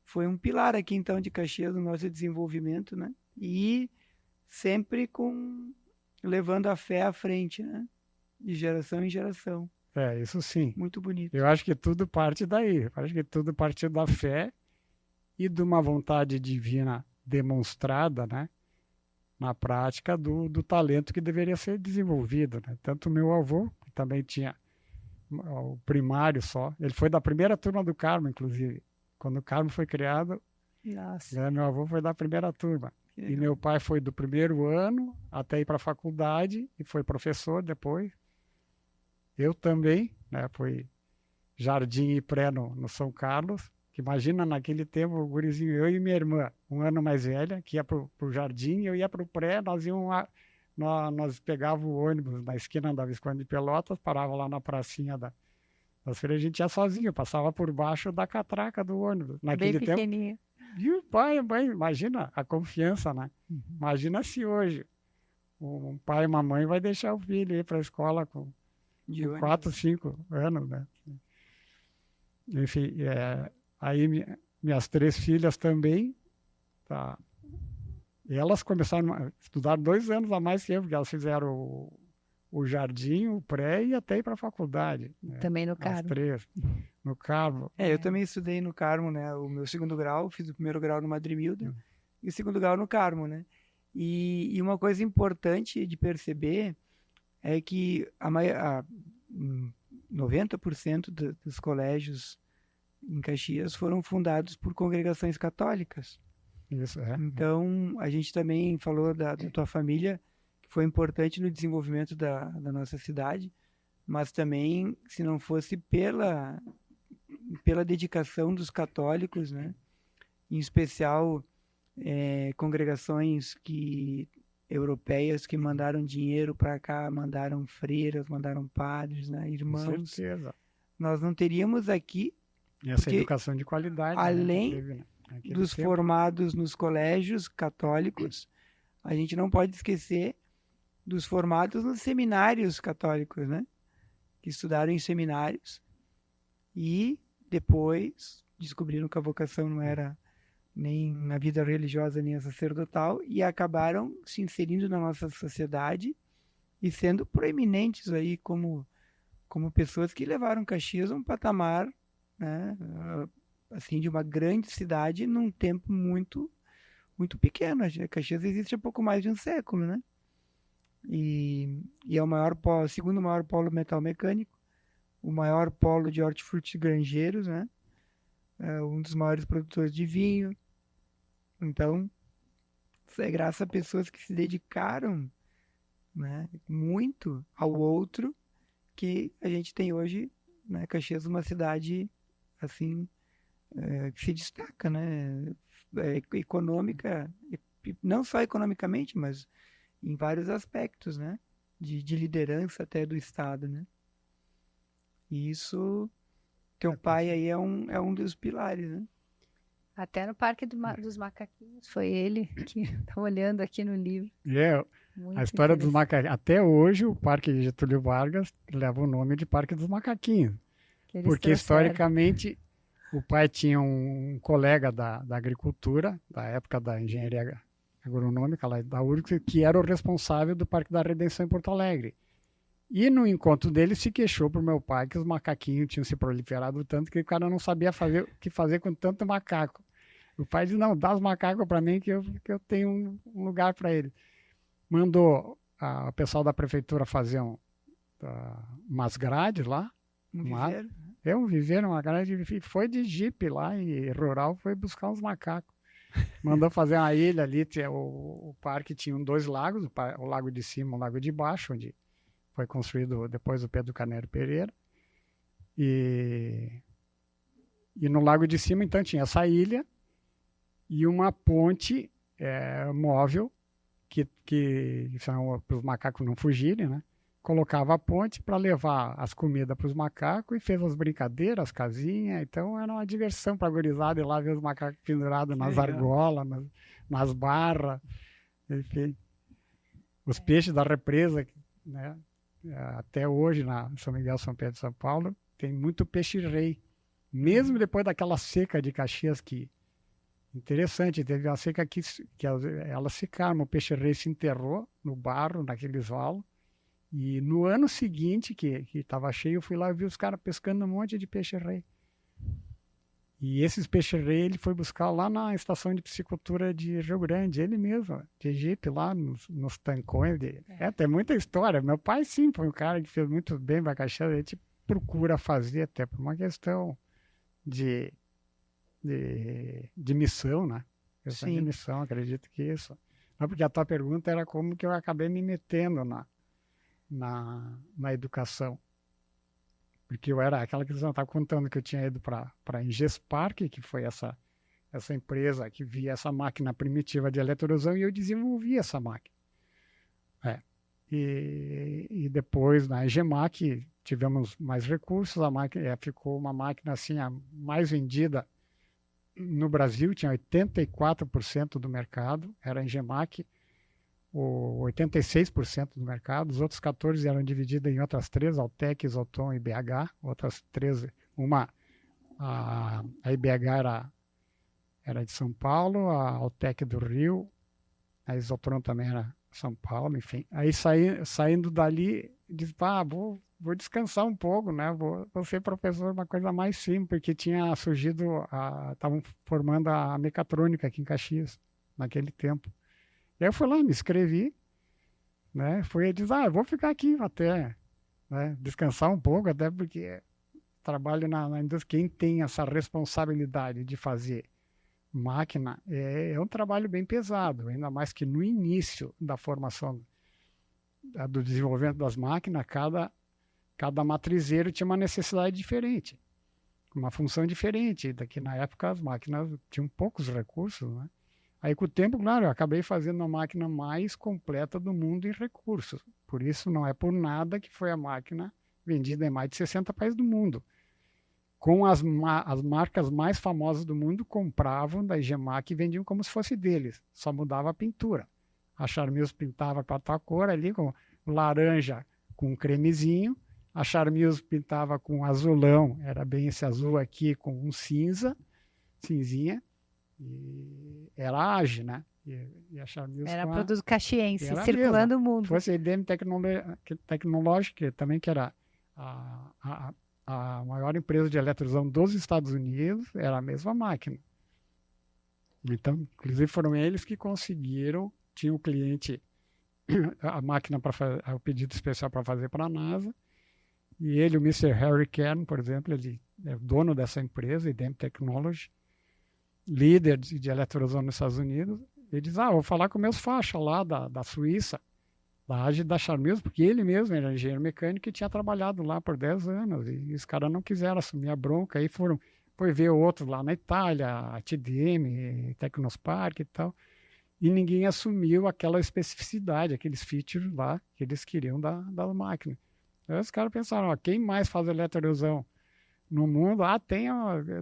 foi um pilar aqui, então, de Caxias no nosso desenvolvimento, né? E sempre levando a fé à frente, né? De geração em geração. Isso sim. Muito bonito. Eu acho que tudo parte daí. Eu acho que tudo partiu da fé e de uma vontade divina demonstrada, né, na prática do talento que deveria ser desenvolvido, né? Tanto meu avô, que também tinha o primário só, ele foi da primeira turma do Carmo, inclusive. Quando o Carmo foi criado, meu avô foi da primeira turma. E meu pai foi do primeiro ano até ir para a faculdade e foi professor depois. Eu também, né, fui jardim e pré no São Carlos. Imagina naquele tempo, o gurizinho, eu e minha irmã, um ano mais velha, que ia para o jardim, eu ia para o pré, nós pegávamos o ônibus na esquina da Visconde de Pelotas, parava lá na pracinha das feiras, a gente ia sozinho, passava por baixo da catraca do ônibus. Naquele bem pequenininho. E o pai, imagina a confiança, né? Imagina se hoje um pai e uma mãe vai deixar o filho ir para a escola com 4, 5 anos, né? Enfim, aí minhas 3 filhas também, tá? E elas começaram a estudar 2 anos a mais que eu, porque elas fizeram o jardim, o pré e até ir para a faculdade. Né? Também no Carmo. As 3, no Carmo. Eu também estudei no Carmo, né? O meu segundo grau, fiz o primeiro grau no Madrimildo e o segundo grau no Carmo, né? E uma coisa importante de perceber é que 90% dos colégios em Caxias foram fundados por congregações católicas. Isso, Então, a gente também falou da tua família, que foi importante no desenvolvimento da nossa cidade, mas também, se não fosse pela dedicação dos católicos, né? Em especial, congregações europeias que mandaram dinheiro para cá, mandaram freiras, mandaram padres, né? Irmãos. Com certeza. Nós não teríamos aqui e essa educação de qualidade. Além dos formados nos colégios católicos, a gente não pode esquecer dos formados nos seminários católicos, né? Que estudaram em seminários e depois descobriram que a vocação não era nem na vida religiosa nem a sacerdotal e acabaram se inserindo na nossa sociedade e sendo proeminentes aí como pessoas que levaram Caxias a um patamar, né, assim, de uma grande cidade num tempo muito, muito pequeno. Caxias existe há pouco mais de um século, né? E é o segundo maior polo metal mecânico, o maior polo de hortifruti granjeiros, né? Um dos maiores produtores de vinho. Então, isso é graças a pessoas que se dedicaram, né, muito ao outro, que a gente tem hoje, né, Caxias, uma cidade assim, que se destaca, né, econômica, não só economicamente, mas em vários aspectos, né, de liderança até do Estado, né. E isso, teu pai aí é um dos pilares, né. Até no Parque dos Macaquinhos, foi ele que está olhando aqui no livro. A história dos macaquinhos. Até hoje, o Parque Getúlio Vargas leva o nome de Parque dos Macaquinhos. Porque, historicamente, o pai tinha um colega da agricultura, da época da engenharia agronômica, lá da URGS, que era o responsável do Parque da Redenção em Porto Alegre. E no encontro dele se queixou para o meu pai que os macaquinhos tinham se proliferado tanto que o cara não sabia o que fazer com tanto macaco. O pai disse, não, dá os macacos para mim que eu tenho um lugar para ele. Mandou o pessoal da prefeitura fazer umas grades lá. Viveiro. Um viveiro, uma grade. Foi de jipe lá e rural, foi buscar uns macacos. Mandou fazer uma ilha ali, o parque tinha 2 lagos, o lago de cima e o lago de baixo, onde foi construído depois o Pedro Carneiro Pereira. E no lago de cima, então, tinha essa ilha e uma ponte móvel, que para os macacos não fugirem, né? Colocava a ponte para levar as comidas para os macacos e fez as brincadeiras, as casinhas. Então era uma diversão para a gurizada ir lá ver os macacos pendurados nas argolas, nas barras, enfim. Os peixes da represa, né? Até hoje, na São Miguel, São Pedro, São Paulo, tem muito peixe-rei. Mesmo depois daquela seca de Caxias que... Interessante, teve uma seca que elas secaram, o peixe-rei se enterrou no barro, naqueles valos. E no ano seguinte, que estava cheio, eu fui lá e vi os caras pescando um monte de peixe-rei. E esses peixe-rei ele foi buscar lá na estação de piscicultura de Rio Grande, ele mesmo, de Egito, lá nos tancões. Tem muita história. Meu pai, sim, foi um cara que fez muito bem para Caxias. A gente procura fazer até por uma questão de missão, né? Questão de missão, acredito que isso. Não, porque a tua pergunta era como que eu acabei me metendo na educação. Porque eu era aquela que eu estava contando que eu tinha ido para a Ingespark, que foi essa empresa que via essa máquina primitiva de eletroerosão, e eu desenvolvi essa máquina. E depois na Engemac tivemos mais recursos, a máquina ficou uma máquina assim a mais vendida no Brasil, tinha 84% do mercado, era a Engemac, 86% do mercado, os outros 14% eram divididos em outras 3, Altec, Isoton e IBH, outras 13, a IBH era de São Paulo, a Altec do Rio, a Isotron também era São Paulo, enfim. Aí saindo dali, disse, vou descansar um pouco, né? Vou ser professor, uma coisa mais simples, porque tinha surgido, estavam formando a mecatrônica aqui em Caxias, naquele tempo. E aí eu fui lá, me inscrevi, né? Fui e disse, eu vou ficar aqui até, né? Descansar um pouco, até porque trabalho na indústria, quem tem essa responsabilidade de fazer máquina é um trabalho bem pesado, ainda mais que no início da formação do desenvolvimento das máquinas, cada matrizeiro tinha uma necessidade diferente, uma função diferente, daqui na época as máquinas tinham poucos recursos, né? Aí com o tempo, claro, eu acabei fazendo a máquina mais completa do mundo em recursos, por isso não é por nada que foi a máquina vendida em mais de 60 países do mundo. Com as marcas mais famosas do mundo compravam da Engemac e vendiam como se fosse deles, só mudava a pintura. A Charmeuse pintava para a tua cor ali, com laranja com cremezinho, a Charmeuse pintava com azulão, era bem esse azul aqui com um cinzinha, e era AGE, né? E a Charmeuse era produto caxiense, circulando o mundo. Fosse a IBM Tecnológica também, que era a maior empresa de eletroerosão dos Estados Unidos, era a mesma máquina. Então, inclusive foram eles que conseguiram, tinha o cliente, a máquina para fazer, o pedido especial para fazer para a NASA, e ele, o Mr. Harry Kern, por exemplo, ele é o dono dessa empresa, IBM Technology, líder de eletroerosão nos Estados Unidos, ele diz, vou falar com meus faixas lá da Suíça, da AGE da Charmeuse, porque ele mesmo era engenheiro mecânico e tinha trabalhado lá por 10 anos, e os caras não quiseram assumir a bronca, aí foi ver outros lá na Itália, a TDM, Tecnospark e tal, e ninguém assumiu aquela especificidade, aqueles features lá que eles queriam da máquina. Aí os caras pensaram, quem mais faz eletroerosão no mundo? Tem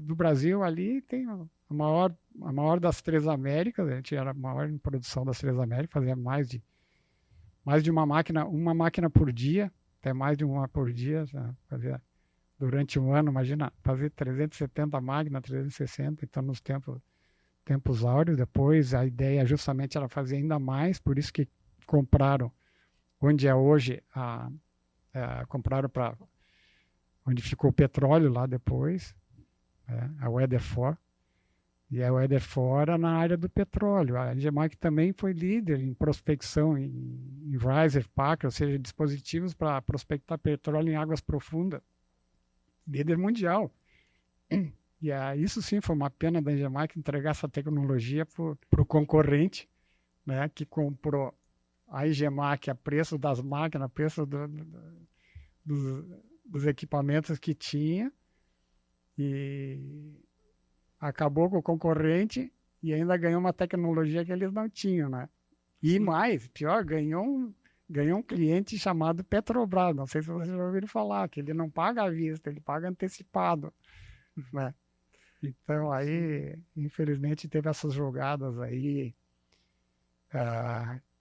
do Brasil ali, tem a maior das 3 Américas, a gente era a maior em produção das 3 Américas, fazia mais de uma máquina por dia, até mais de uma por dia, fazia durante um ano, imagina, fazer 370 máquinas, 360, então nos tempos áureos. Depois a ideia justamente era fazer ainda mais, por isso que compraram, onde é hoje, compraram para onde ficou o petróleo lá depois, a Weatherford. E a Weatherford era na área do petróleo. A Engemac também foi líder em prospecção em riser, packer, ou seja, dispositivos para prospectar petróleo em águas profundas. Líder mundial. isso sim foi uma pena da Engemac entregar essa tecnologia para o concorrente, né, que comprou a Engemac a preço das máquinas, a preço dos equipamentos que tinha, e acabou com o concorrente e ainda ganhou uma tecnologia que eles não tinham, né? E mais, pior, ganhou um cliente chamado Petrobras, não sei se vocês já ouviram falar, que ele não paga à vista, ele paga antecipado, né? Então aí, infelizmente, teve essas jogadas aí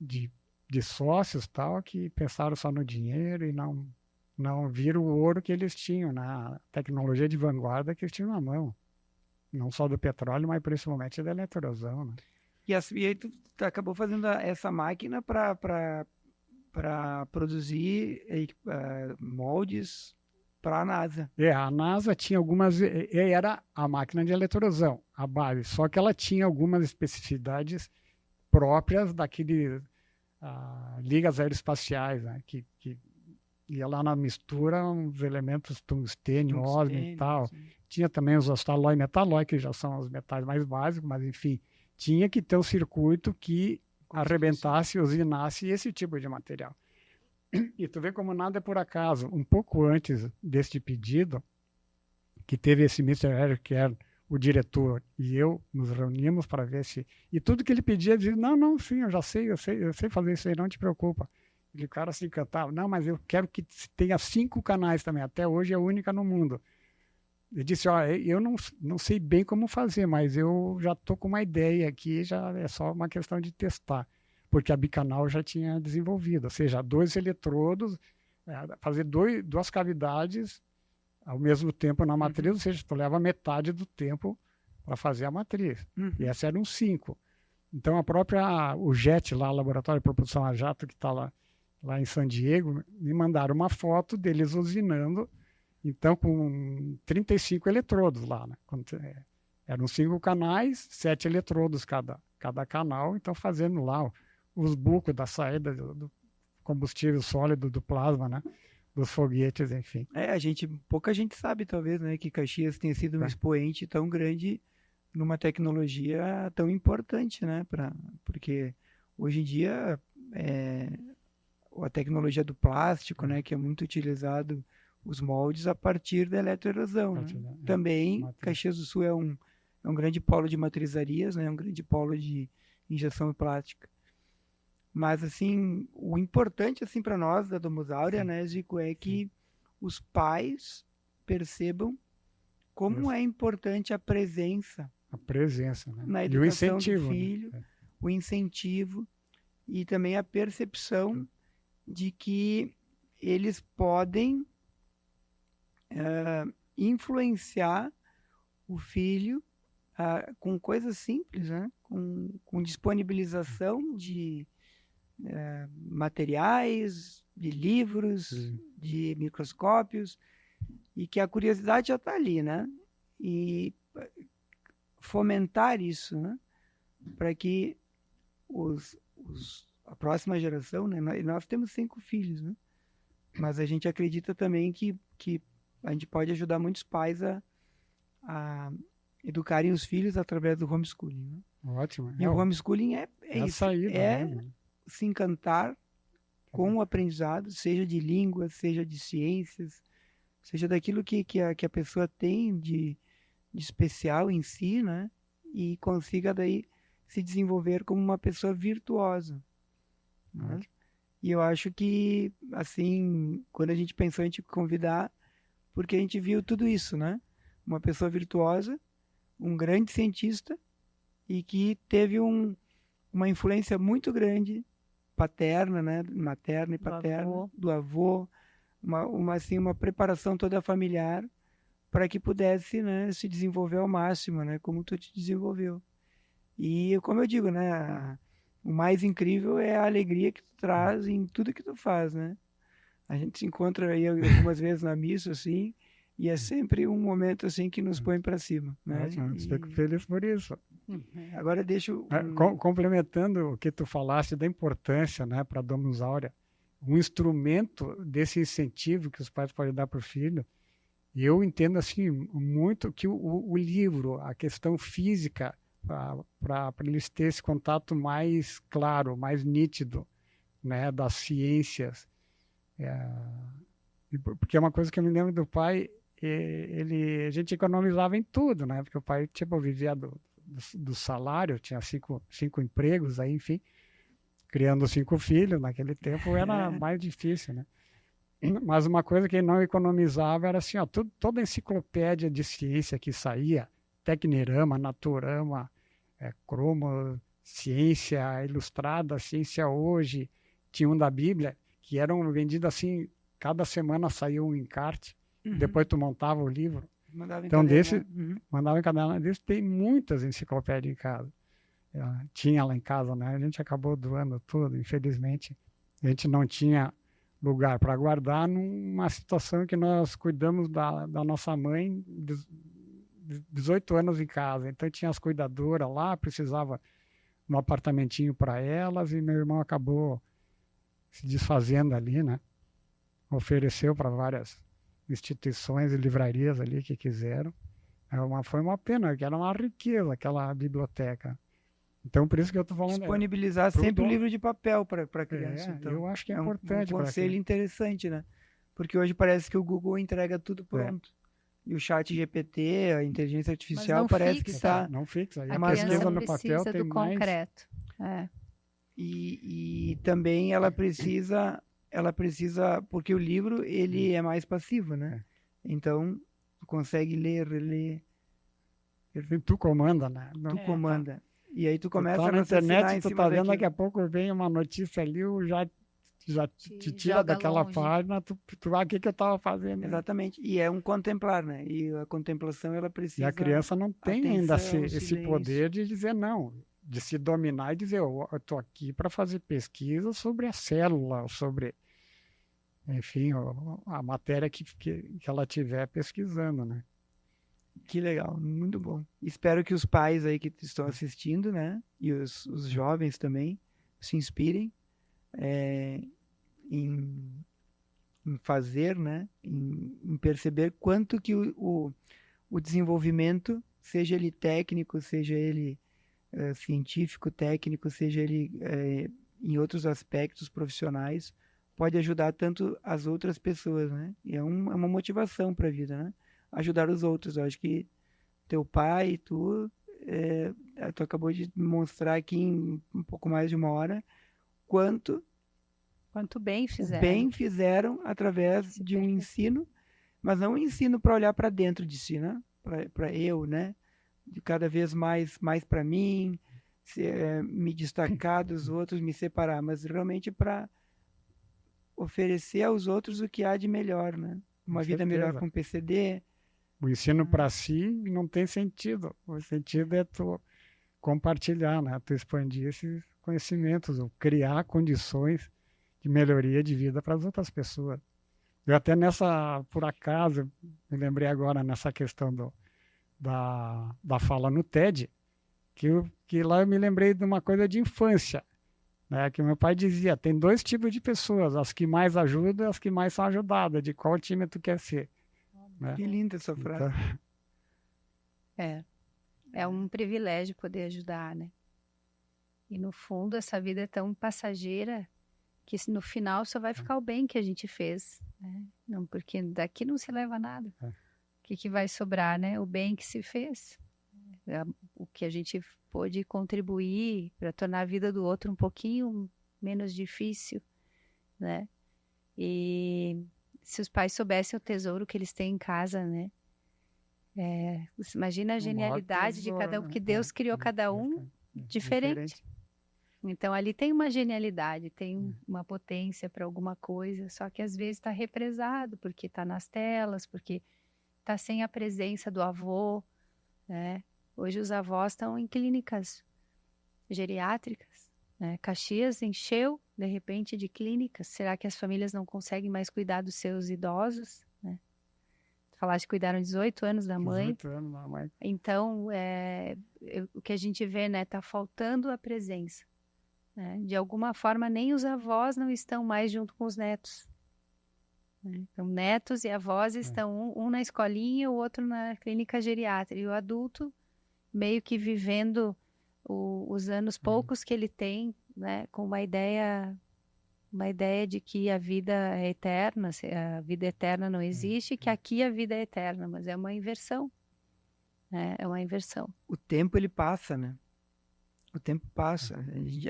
de sócios tal, que pensaram só no dinheiro e não viram o ouro que eles tinham, na tecnologia de vanguarda que eles tinham na mão. Não só do petróleo, mas principalmente da eletroerosão, né? E aí tu acabou fazendo essa máquina para produzir moldes para a NASA. A NASA tinha algumas... Era a máquina de eletroerosão, a base. Só que ela tinha algumas especificidades próprias daquele... ligas aeroespaciais, né? Que ia lá na mistura uns elementos tungstênio, ósmio e tal. Sim. Tinha também os ostalói e metalói, que já são os metais mais básicos, mas enfim, tinha que ter um circuito que arrebentasse, usinasse esse tipo de material. E tu vê como nada é por acaso. Um pouco antes deste pedido, que teve esse Mr. Eric, que era o diretor, e eu nos reunimos para ver se... E tudo que ele pedia, dizia, não, sim, eu sei fazer isso aí, não te preocupa. E o cara se encantava, não, mas eu quero que tenha 5 canais também, até hoje é a única no mundo. Ele disse, eu não sei bem como fazer, mas eu já estou com uma ideia aqui, já é só uma questão de testar, porque a bicanal já tinha desenvolvido, ou seja, 2 eletrodos, fazer 2 cavidades ao mesmo tempo na matriz, ou seja, tu leva metade do tempo para fazer a matriz, e essa era um 5. Então o JET, lá, o Laboratório de Propulsão a Jato, que está lá em San Diego, me mandaram uma foto deles usinando, então com 35 eletrodos lá, né? Eram 5 canais, 7 eletrodos cada canal, então fazendo lá os bucos da saída do combustível sólido do plasma, né? Dos foguetes, enfim. Pouca gente sabe, talvez, né, que Caxias tenha sido um expoente tão grande numa tecnologia tão importante, né? Porque hoje em dia a tecnologia do plástico, né, que é muito utilizado os moldes a partir da eletroerosão. Né? Também Caxias do Sul é um grande polo de matrizarias, né, um grande polo de injeção plástica. Mas assim, o importante assim para nós da Domus Aurea, né, Zico, é que os pais percebam como é importante a presença, né? Na educação do filho, né? O incentivo e também a percepção de que eles podem influenciar o filho com coisas simples, né? Com disponibilização de materiais, de livros, de microscópios, e que a curiosidade já está ali, né? E fomentar isso, né? Para que a próxima geração, né? Nós temos 5 filhos, né? Mas a gente acredita também que a gente pode ajudar muitos pais a educarem os filhos através do homeschooling, né? Ótimo. E o homeschooling é isso, saída, né? Se encantar com o aprendizado, seja de línguas, seja de ciências, seja daquilo que a pessoa tem de especial em si, né? E consiga daí se desenvolver como uma pessoa virtuosa. Né? E eu acho que, assim, quando a gente pensou em te convidar, porque a gente viu tudo isso, né? Uma pessoa virtuosa, um grande cientista e que teve uma influência muito grande paterna, né? Materna e paterna, do avô, uma preparação toda familiar para que pudesse, né, se desenvolver ao máximo, né? Como tu te desenvolveu. E, como eu digo, né? O mais incrível é a alegria que tu traz em tudo que tu faz, né? A gente se encontra aí algumas vezes na missa, assim, e é sempre um momento, assim, que nos põe para cima, né? Fico feliz por isso. Agora deixo... Complementando o que tu falaste da importância, né, para a Domus Aurea, um instrumento desse incentivo que os pais podem dar para o filho eu entendo assim muito que o livro, a questão física, para eles terem esse contato mais claro, mais nítido, né, das ciências. Porque é uma coisa que eu me lembro do pai, a gente economizava em tudo, né? Porque o pai, tipo, vivia do salário, tinha cinco empregos, aí, enfim, criando 5 filhos, naquele tempo era mais difícil, né? Mas uma coisa que ele não economizava era assim, ó, toda a enciclopédia de ciência que saía, Tecnirama, Naturama, Cromo, Ciência Ilustrada, Ciência Hoje, tinha um da Bíblia, que eram vendidos assim, cada semana saía um encarte, depois tu montava o livro. Então mandava encadernar. Desse tem muitas enciclopédias em casa. Tinha lá em casa, né? A gente acabou doando tudo, infelizmente. A gente não tinha lugar para guardar numa situação que nós cuidamos da nossa mãe 18 anos em casa. Então tinha as cuidadoras lá, precisava de um apartamentinho para elas e meu irmão acabou se desfazendo ali, né? Ofereceu para várias instituições e livrarias ali que quiseram. Foi uma pena, que era uma riqueza aquela biblioteca. Então, por isso que eu estou falando... Disponibilizar sempre o livro de papel para a criança. Então, eu acho que é importante. Um conselho interessante, né? Porque hoje parece que o Google entrega tudo pronto. E o chat GPT, a inteligência artificial, parece que está... Não fixa. A criança no papel tem do concreto. E também ela precisa, porque o livro, ele é mais passivo, né? Então, tu consegue ler, reler. Tu comanda, né? Tu comanda. E aí tu começa a na internet, tu tá vendo, daquilo. daqui a pouco vem uma notícia ali, já te tira daquela longe. Página, tu vai, o que eu estava fazendo? Né? Exatamente. E é um contemplar, né? E a contemplação, ela precisa... E a criança não tem ainda esse poder de dizer não, de se dominar e dizer, eu estou aqui para fazer pesquisa sobre a célula, sobre, enfim, a matéria que ela estiver pesquisando, né? Que legal, muito bom. Espero que os pais aí que estão assistindo, né, e os jovens também, se inspirem em fazer, né, em perceber quanto que o desenvolvimento, seja ele técnico, seja ele científico, técnico, seja ele em outros aspectos profissionais, pode ajudar tanto as outras pessoas, né? E é uma motivação para a vida, né? Ajudar os outros. Eu acho que teu pai, tu acabou de mostrar aqui em um pouco mais de 1 hora quanto bem fizeram. Bem fizeram através de um ensino, mas não um ensino para olhar para dentro de si, né? Para eu, né? De cada vez mais para mim, me destacar dos outros, me separar, mas realmente para oferecer aos outros o que há de melhor, né? Uma vida melhor com PCD. O ensino para si não tem sentido. O sentido é tu compartilhar, né? Tu expandir esses conhecimentos, ou criar condições de melhoria de vida para as outras pessoas. Eu até por acaso, me lembrei agora nessa questão da fala no TED, que lá eu me lembrei de uma coisa de infância, né? Que meu pai dizia, tem 2 tipos de pessoas, as que mais ajudam e as que mais são ajudadas, de qual time tu quer ser. Né? Que linda essa frase. Então... É um privilégio poder ajudar, né? E no fundo essa vida é tão passageira que no final só vai ficar o bem que a gente fez, né? Não, porque daqui não se leva nada. O que vai sobrar, né? O bem que se fez. O que a gente pôde contribuir para tornar a vida do outro um pouquinho menos difícil, né? E se os pais soubessem o tesouro que eles têm em casa, né? Imagina a genialidade de cada um, que Deus criou cada um diferente. Então ali tem uma genialidade, tem uma potência para alguma coisa, só que às vezes está represado, porque está nas telas, porque está sem a presença do avô, né? Hoje os avós estão em clínicas geriátricas, né? Caxias encheu, de repente, de clínicas. Será que as famílias não conseguem mais cuidar dos seus idosos, né? Falaste que cuidaram 18 anos da mãe. 18 anos da mãe. Então, o que a gente vê, né? Está faltando a presença. Né? De alguma forma, nem os avós não estão mais junto com os netos. né? Então, netos e avós estão um na escolinha, o outro na clínica geriátrica. E o adulto meio que vivendo os anos poucos que ele tem, né? Com uma ideia de que a vida é eterna, a vida eterna não existe, que aqui a vida é eterna, mas é uma inversão. Né? É uma inversão. O tempo, ele passa, né? O tempo passa.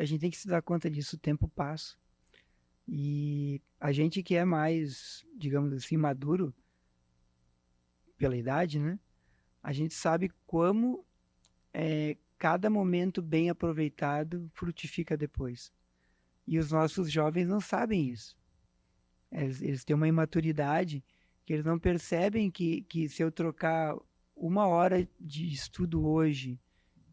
A gente tem que se dar conta disso, o tempo passa. E a gente que é mais, digamos assim, maduro pela idade, né? A gente sabe como cada momento bem aproveitado frutifica depois. E os nossos jovens não sabem isso. Eles têm uma imaturidade que eles não percebem que se eu trocar 1 hora de estudo hoje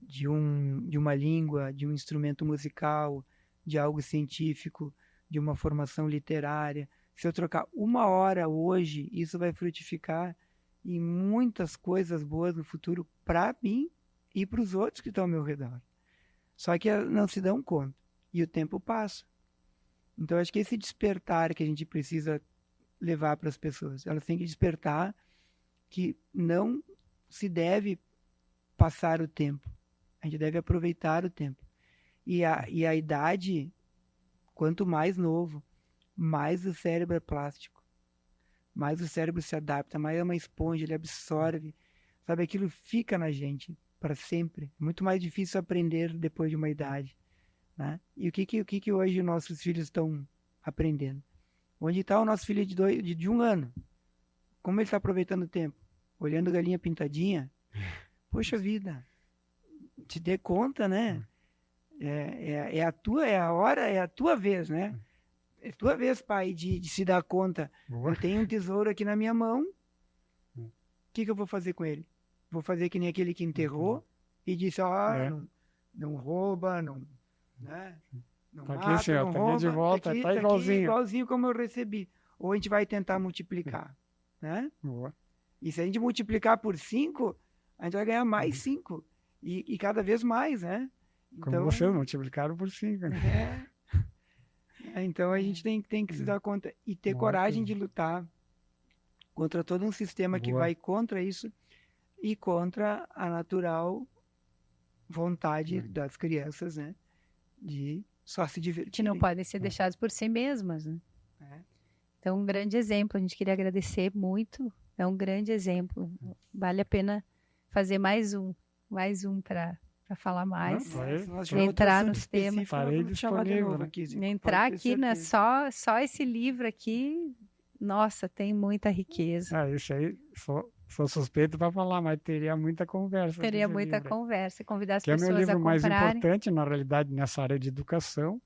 de uma língua, de um instrumento musical, de algo científico, de uma formação literária, se eu trocar 1 hora hoje, isso vai frutificar em muitas coisas boas no futuro para mim e para os outros que estão ao meu redor. Só que não se dão conta. E o tempo passa. Então, acho que esse despertar que a gente precisa levar para as pessoas, elas têm que despertar que não se deve passar o tempo. A gente deve aproveitar o tempo. E a idade, quanto mais novo, mais o cérebro é plástico. Mais o cérebro se adapta, mais é uma esponja, ele absorve. Sabe, aquilo fica na gente para sempre. É muito mais difícil aprender depois de uma idade. Né? E o que hoje nossos filhos estão aprendendo? Onde está o nosso filho de 1 ano? Como ele está aproveitando o tempo? Olhando galinha pintadinha? Poxa vida, te dê conta, né? É a tua vez, né? É tua vez, pai, de se dar conta. Eu tenho um tesouro aqui na minha mão. O que eu vou fazer com ele? Vou fazer que nem aquele que enterrou e disse, não rouba, não... Né? Não tá mata, aqui, senhor, não tá rouba, aqui de volta, tá aqui igualzinho. Igualzinho como eu recebi. Ou a gente vai tentar multiplicar. Né? Boa. E se a gente multiplicar por 5, a gente vai ganhar mais 5. E cada vez mais, né? Como Então, vocês multiplicaram por 5. Né? Então a gente tem que se dar conta e ter coragem de lutar contra todo um sistema que vai contra isso e contra a natural vontade das crianças, né? De só se divertir. Que não podem ser deixados por si mesmas, né? Então, um grande exemplo. A gente queria agradecer muito. É um grande exemplo. Vale a pena fazer mais um para falar mais. Entrar nos temas. Entrar aqui, né? Só esse livro aqui, nossa, tem muita riqueza. Isso aí, sou suspeito para falar, mas teria muita conversa. Teria muita conversa. Convidar as pessoas a comprarem. Que é o meu livro mais importante, na realidade, nessa área de educação.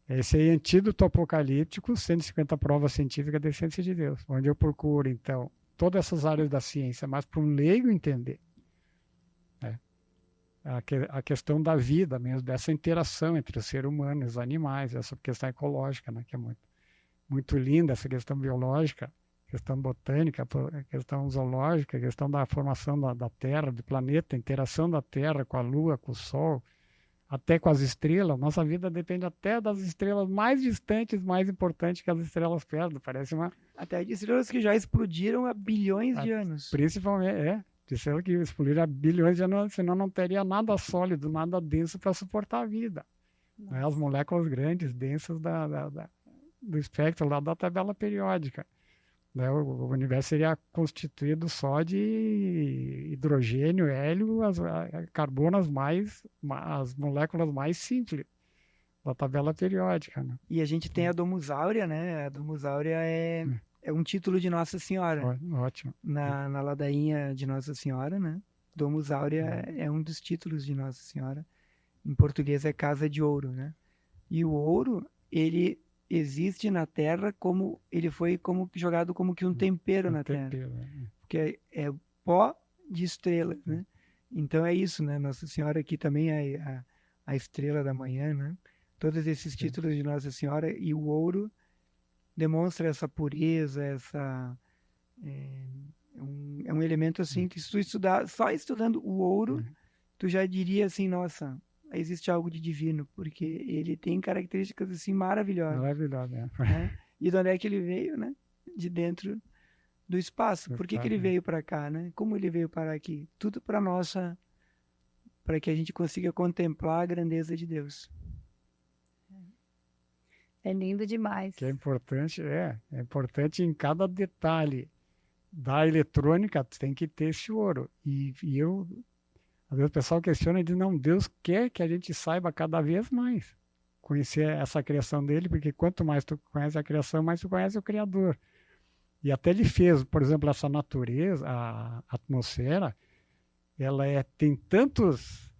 Esse aí, Antídoto Apocalíptico, 150 provas científicas da essência de Deus. Onde eu procuro, então, todas essas áreas da ciência, mas para um leigo entender. A questão da vida mesmo, dessa interação entre o ser humano e os animais, essa questão ecológica, né, que é muito linda, essa questão biológica, questão botânica, questão zoológica, questão da formação da Terra, do planeta, a interação da Terra com a Lua, com o Sol, até com as estrelas. Nossa vida depende até das estrelas mais distantes, mais importantes que as estrelas perto. Parece uma... Até de estrelas que já explodiram há bilhões de anos. Principalmente, de estrelas que explodiram há bilhões de anos, senão não teria nada sólido, nada denso para suportar a vida. As moléculas grandes, densas do espectro lá da tabela periódica. O universo seria constituído só de hidrogênio, hélio, carbono, as moléculas mais simples da tabela periódica. Né? E a gente tem a Domus Áurea, né? A Domus Áurea é um título de Nossa Senhora. Ótimo. Na ladainha de Nossa Senhora, né? Domus Áurea é um dos títulos de Nossa Senhora. Em português é Casa de Ouro, né? E o ouro, ele existe na Terra como ele foi jogado como que um tempero na Terra, porque é pó de estrelas, né? Então é isso, né? Nossa Senhora aqui também é a estrela da manhã, né? Todos esses títulos de Nossa Senhora, e o ouro demonstra essa pureza, é um elemento assim que se tu estudar, só estudando o ouro, tu já diria assim, nossa, existe algo de divino, porque ele tem características assim maravilhosas. Maravilhoso, né? E de onde é que ele veio, né? de dentro do espaço. Por que ele veio para cá, né? Como ele veio parar aqui? Tudo para que a gente consiga contemplar a grandeza de Deus. É lindo demais. Que é importante em cada detalhe da eletrônica, tem que ter esse ouro. E às vezes o pessoal questiona e diz, não, Deus quer que a gente saiba cada vez mais conhecer essa criação dele, porque quanto mais tu conhece a criação, mais tu conhece o Criador. E até ele fez, por exemplo, essa natureza, a atmosfera, ela tem tantos,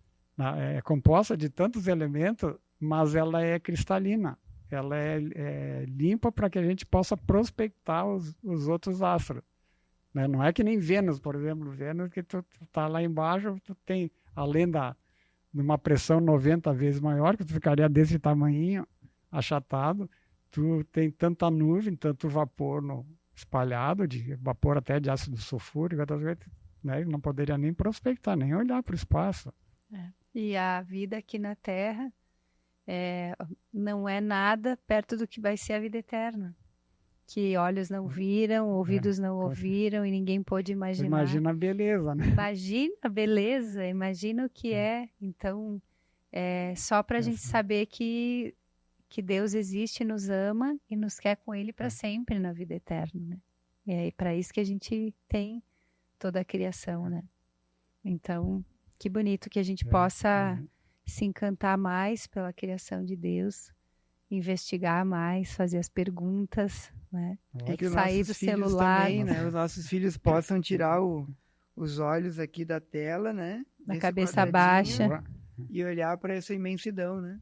é composta de tantos elementos, mas ela é cristalina. Ela é limpa para que a gente possa prospectar os outros astros. Né? Não é que nem Vênus, por exemplo. Vênus, que tu tá lá embaixo, tu tem, além de uma pressão 90 vezes maior, que tu ficaria desse tamanhinho, achatado, tu tem tanta nuvem, tanto vapor espalhado, de vapor até de ácido sulfúrico, outras vezes, né? Não poderia nem prospectar, nem olhar para o espaço. E a vida aqui na Terra não é nada perto do que vai ser a vida eterna. Que olhos não viram, ouvidos não ouviram e ninguém pôde imaginar. Imagina a beleza, né? Imagina a beleza, imagina o que é. Então, só para a gente saber que Deus existe, nos ama e nos quer com Ele para sempre na vida eterna, né? E é para isso que a gente tem toda a criação, né? Então, que bonito que a gente possa se encantar mais pela criação de Deus, investigar mais, fazer as perguntas, né? Que sair do celular. Também, né? Os nossos filhos possam tirar os olhos aqui da tela, né? Da cabeça baixa. E olhar para essa imensidão, né?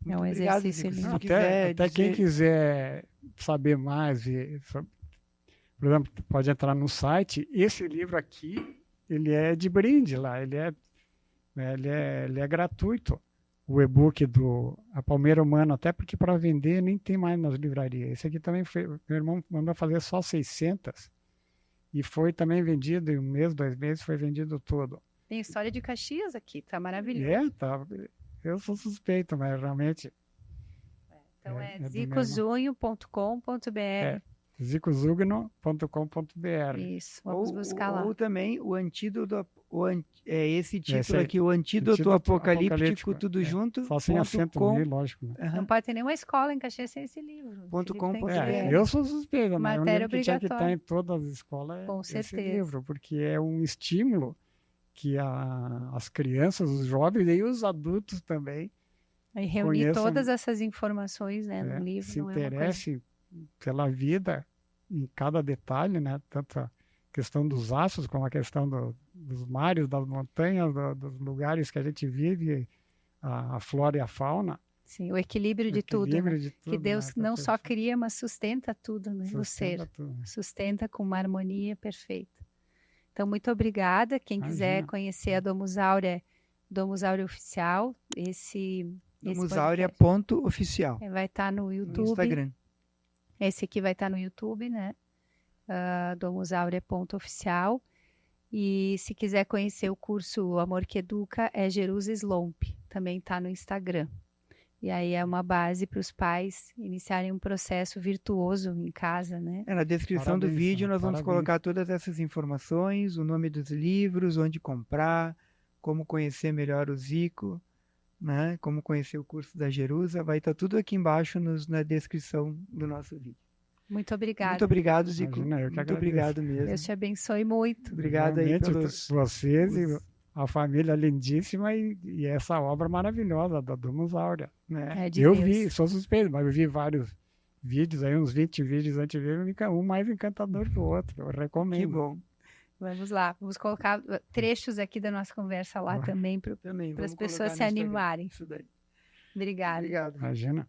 É um exercício lindo. Até quem quiser saber mais, por exemplo, pode entrar no site. Esse livro aqui, ele é de brinde lá, ele é gratuito. O e-book A Palmeira Humana, até porque para vender nem tem mais nas livrarias. Esse aqui também meu irmão mandou fazer só 600 e foi também vendido em 1 mês, 2 meses, foi vendido todo. Tem história de Caxias aqui, tá maravilhoso. Eu sou suspeito, mas realmente... Então zicozunho.com.br. zicozugno.com.br. Isso, vamos buscar lá. Ou também o antídoto, esse título aqui, o Antídoto Apocalíptico, tudo junto. Só sem acento no meio, lógico. Né? Não pode ter nenhuma escola em Caxias sem esse livro. .com.br. Eu sou suspeito, mas matéria que tinha que obrigatória. estar em todas as escolas Com esse certeza. livro, porque é um estímulo que as crianças, os jovens e os adultos também e reunir todas essas informações, né, no livro. Se interessem pela vida em cada detalhe, né? Tanto a questão dos astros como a questão dos mares, das montanhas, dos lugares que a gente vive, a flora e a fauna. Sim, o equilíbrio de tudo, né? Que Deus né? não só cria, mas sustenta tudo, né? No ser. Sustenta com uma harmonia perfeita. Então, muito obrigada. Quem quiser conhecer a Domus Áurea, Domus Áurea Oficial, domusaurea.oficial. Vai estar no YouTube. No Instagram. Esse aqui vai estar no YouTube, né? domusaurea.oficial. E se quiser conhecer o curso O Amor que Educa, é Jerusa Slomp. Também está no Instagram. E aí é uma base para os pais iniciarem um processo virtuoso em casa, né? Na descrição do vídeo nós vamos colocar todas essas informações, o nome dos livros, onde comprar, como conhecer melhor o Zico, né? Como conhecer o curso da Jerusa. Vai estar tudo aqui embaixo na descrição do nosso vídeo. Muito obrigada. Muito obrigado, Zico. Muito obrigado mesmo. Deus te abençoe muito. Obrigado aí pelos... Vocês e a família lindíssima e essa obra maravilhosa da Domus Áurea. Né? Sou suspeito, mas eu vi vários vídeos, aí uns 20 vídeos antes de ver, um mais encantador que o outro. Eu recomendo. Que bom. Vamos lá, vamos colocar trechos aqui da nossa conversa lá também, para as pessoas se animarem. Obrigada. Obrigado. Imagina.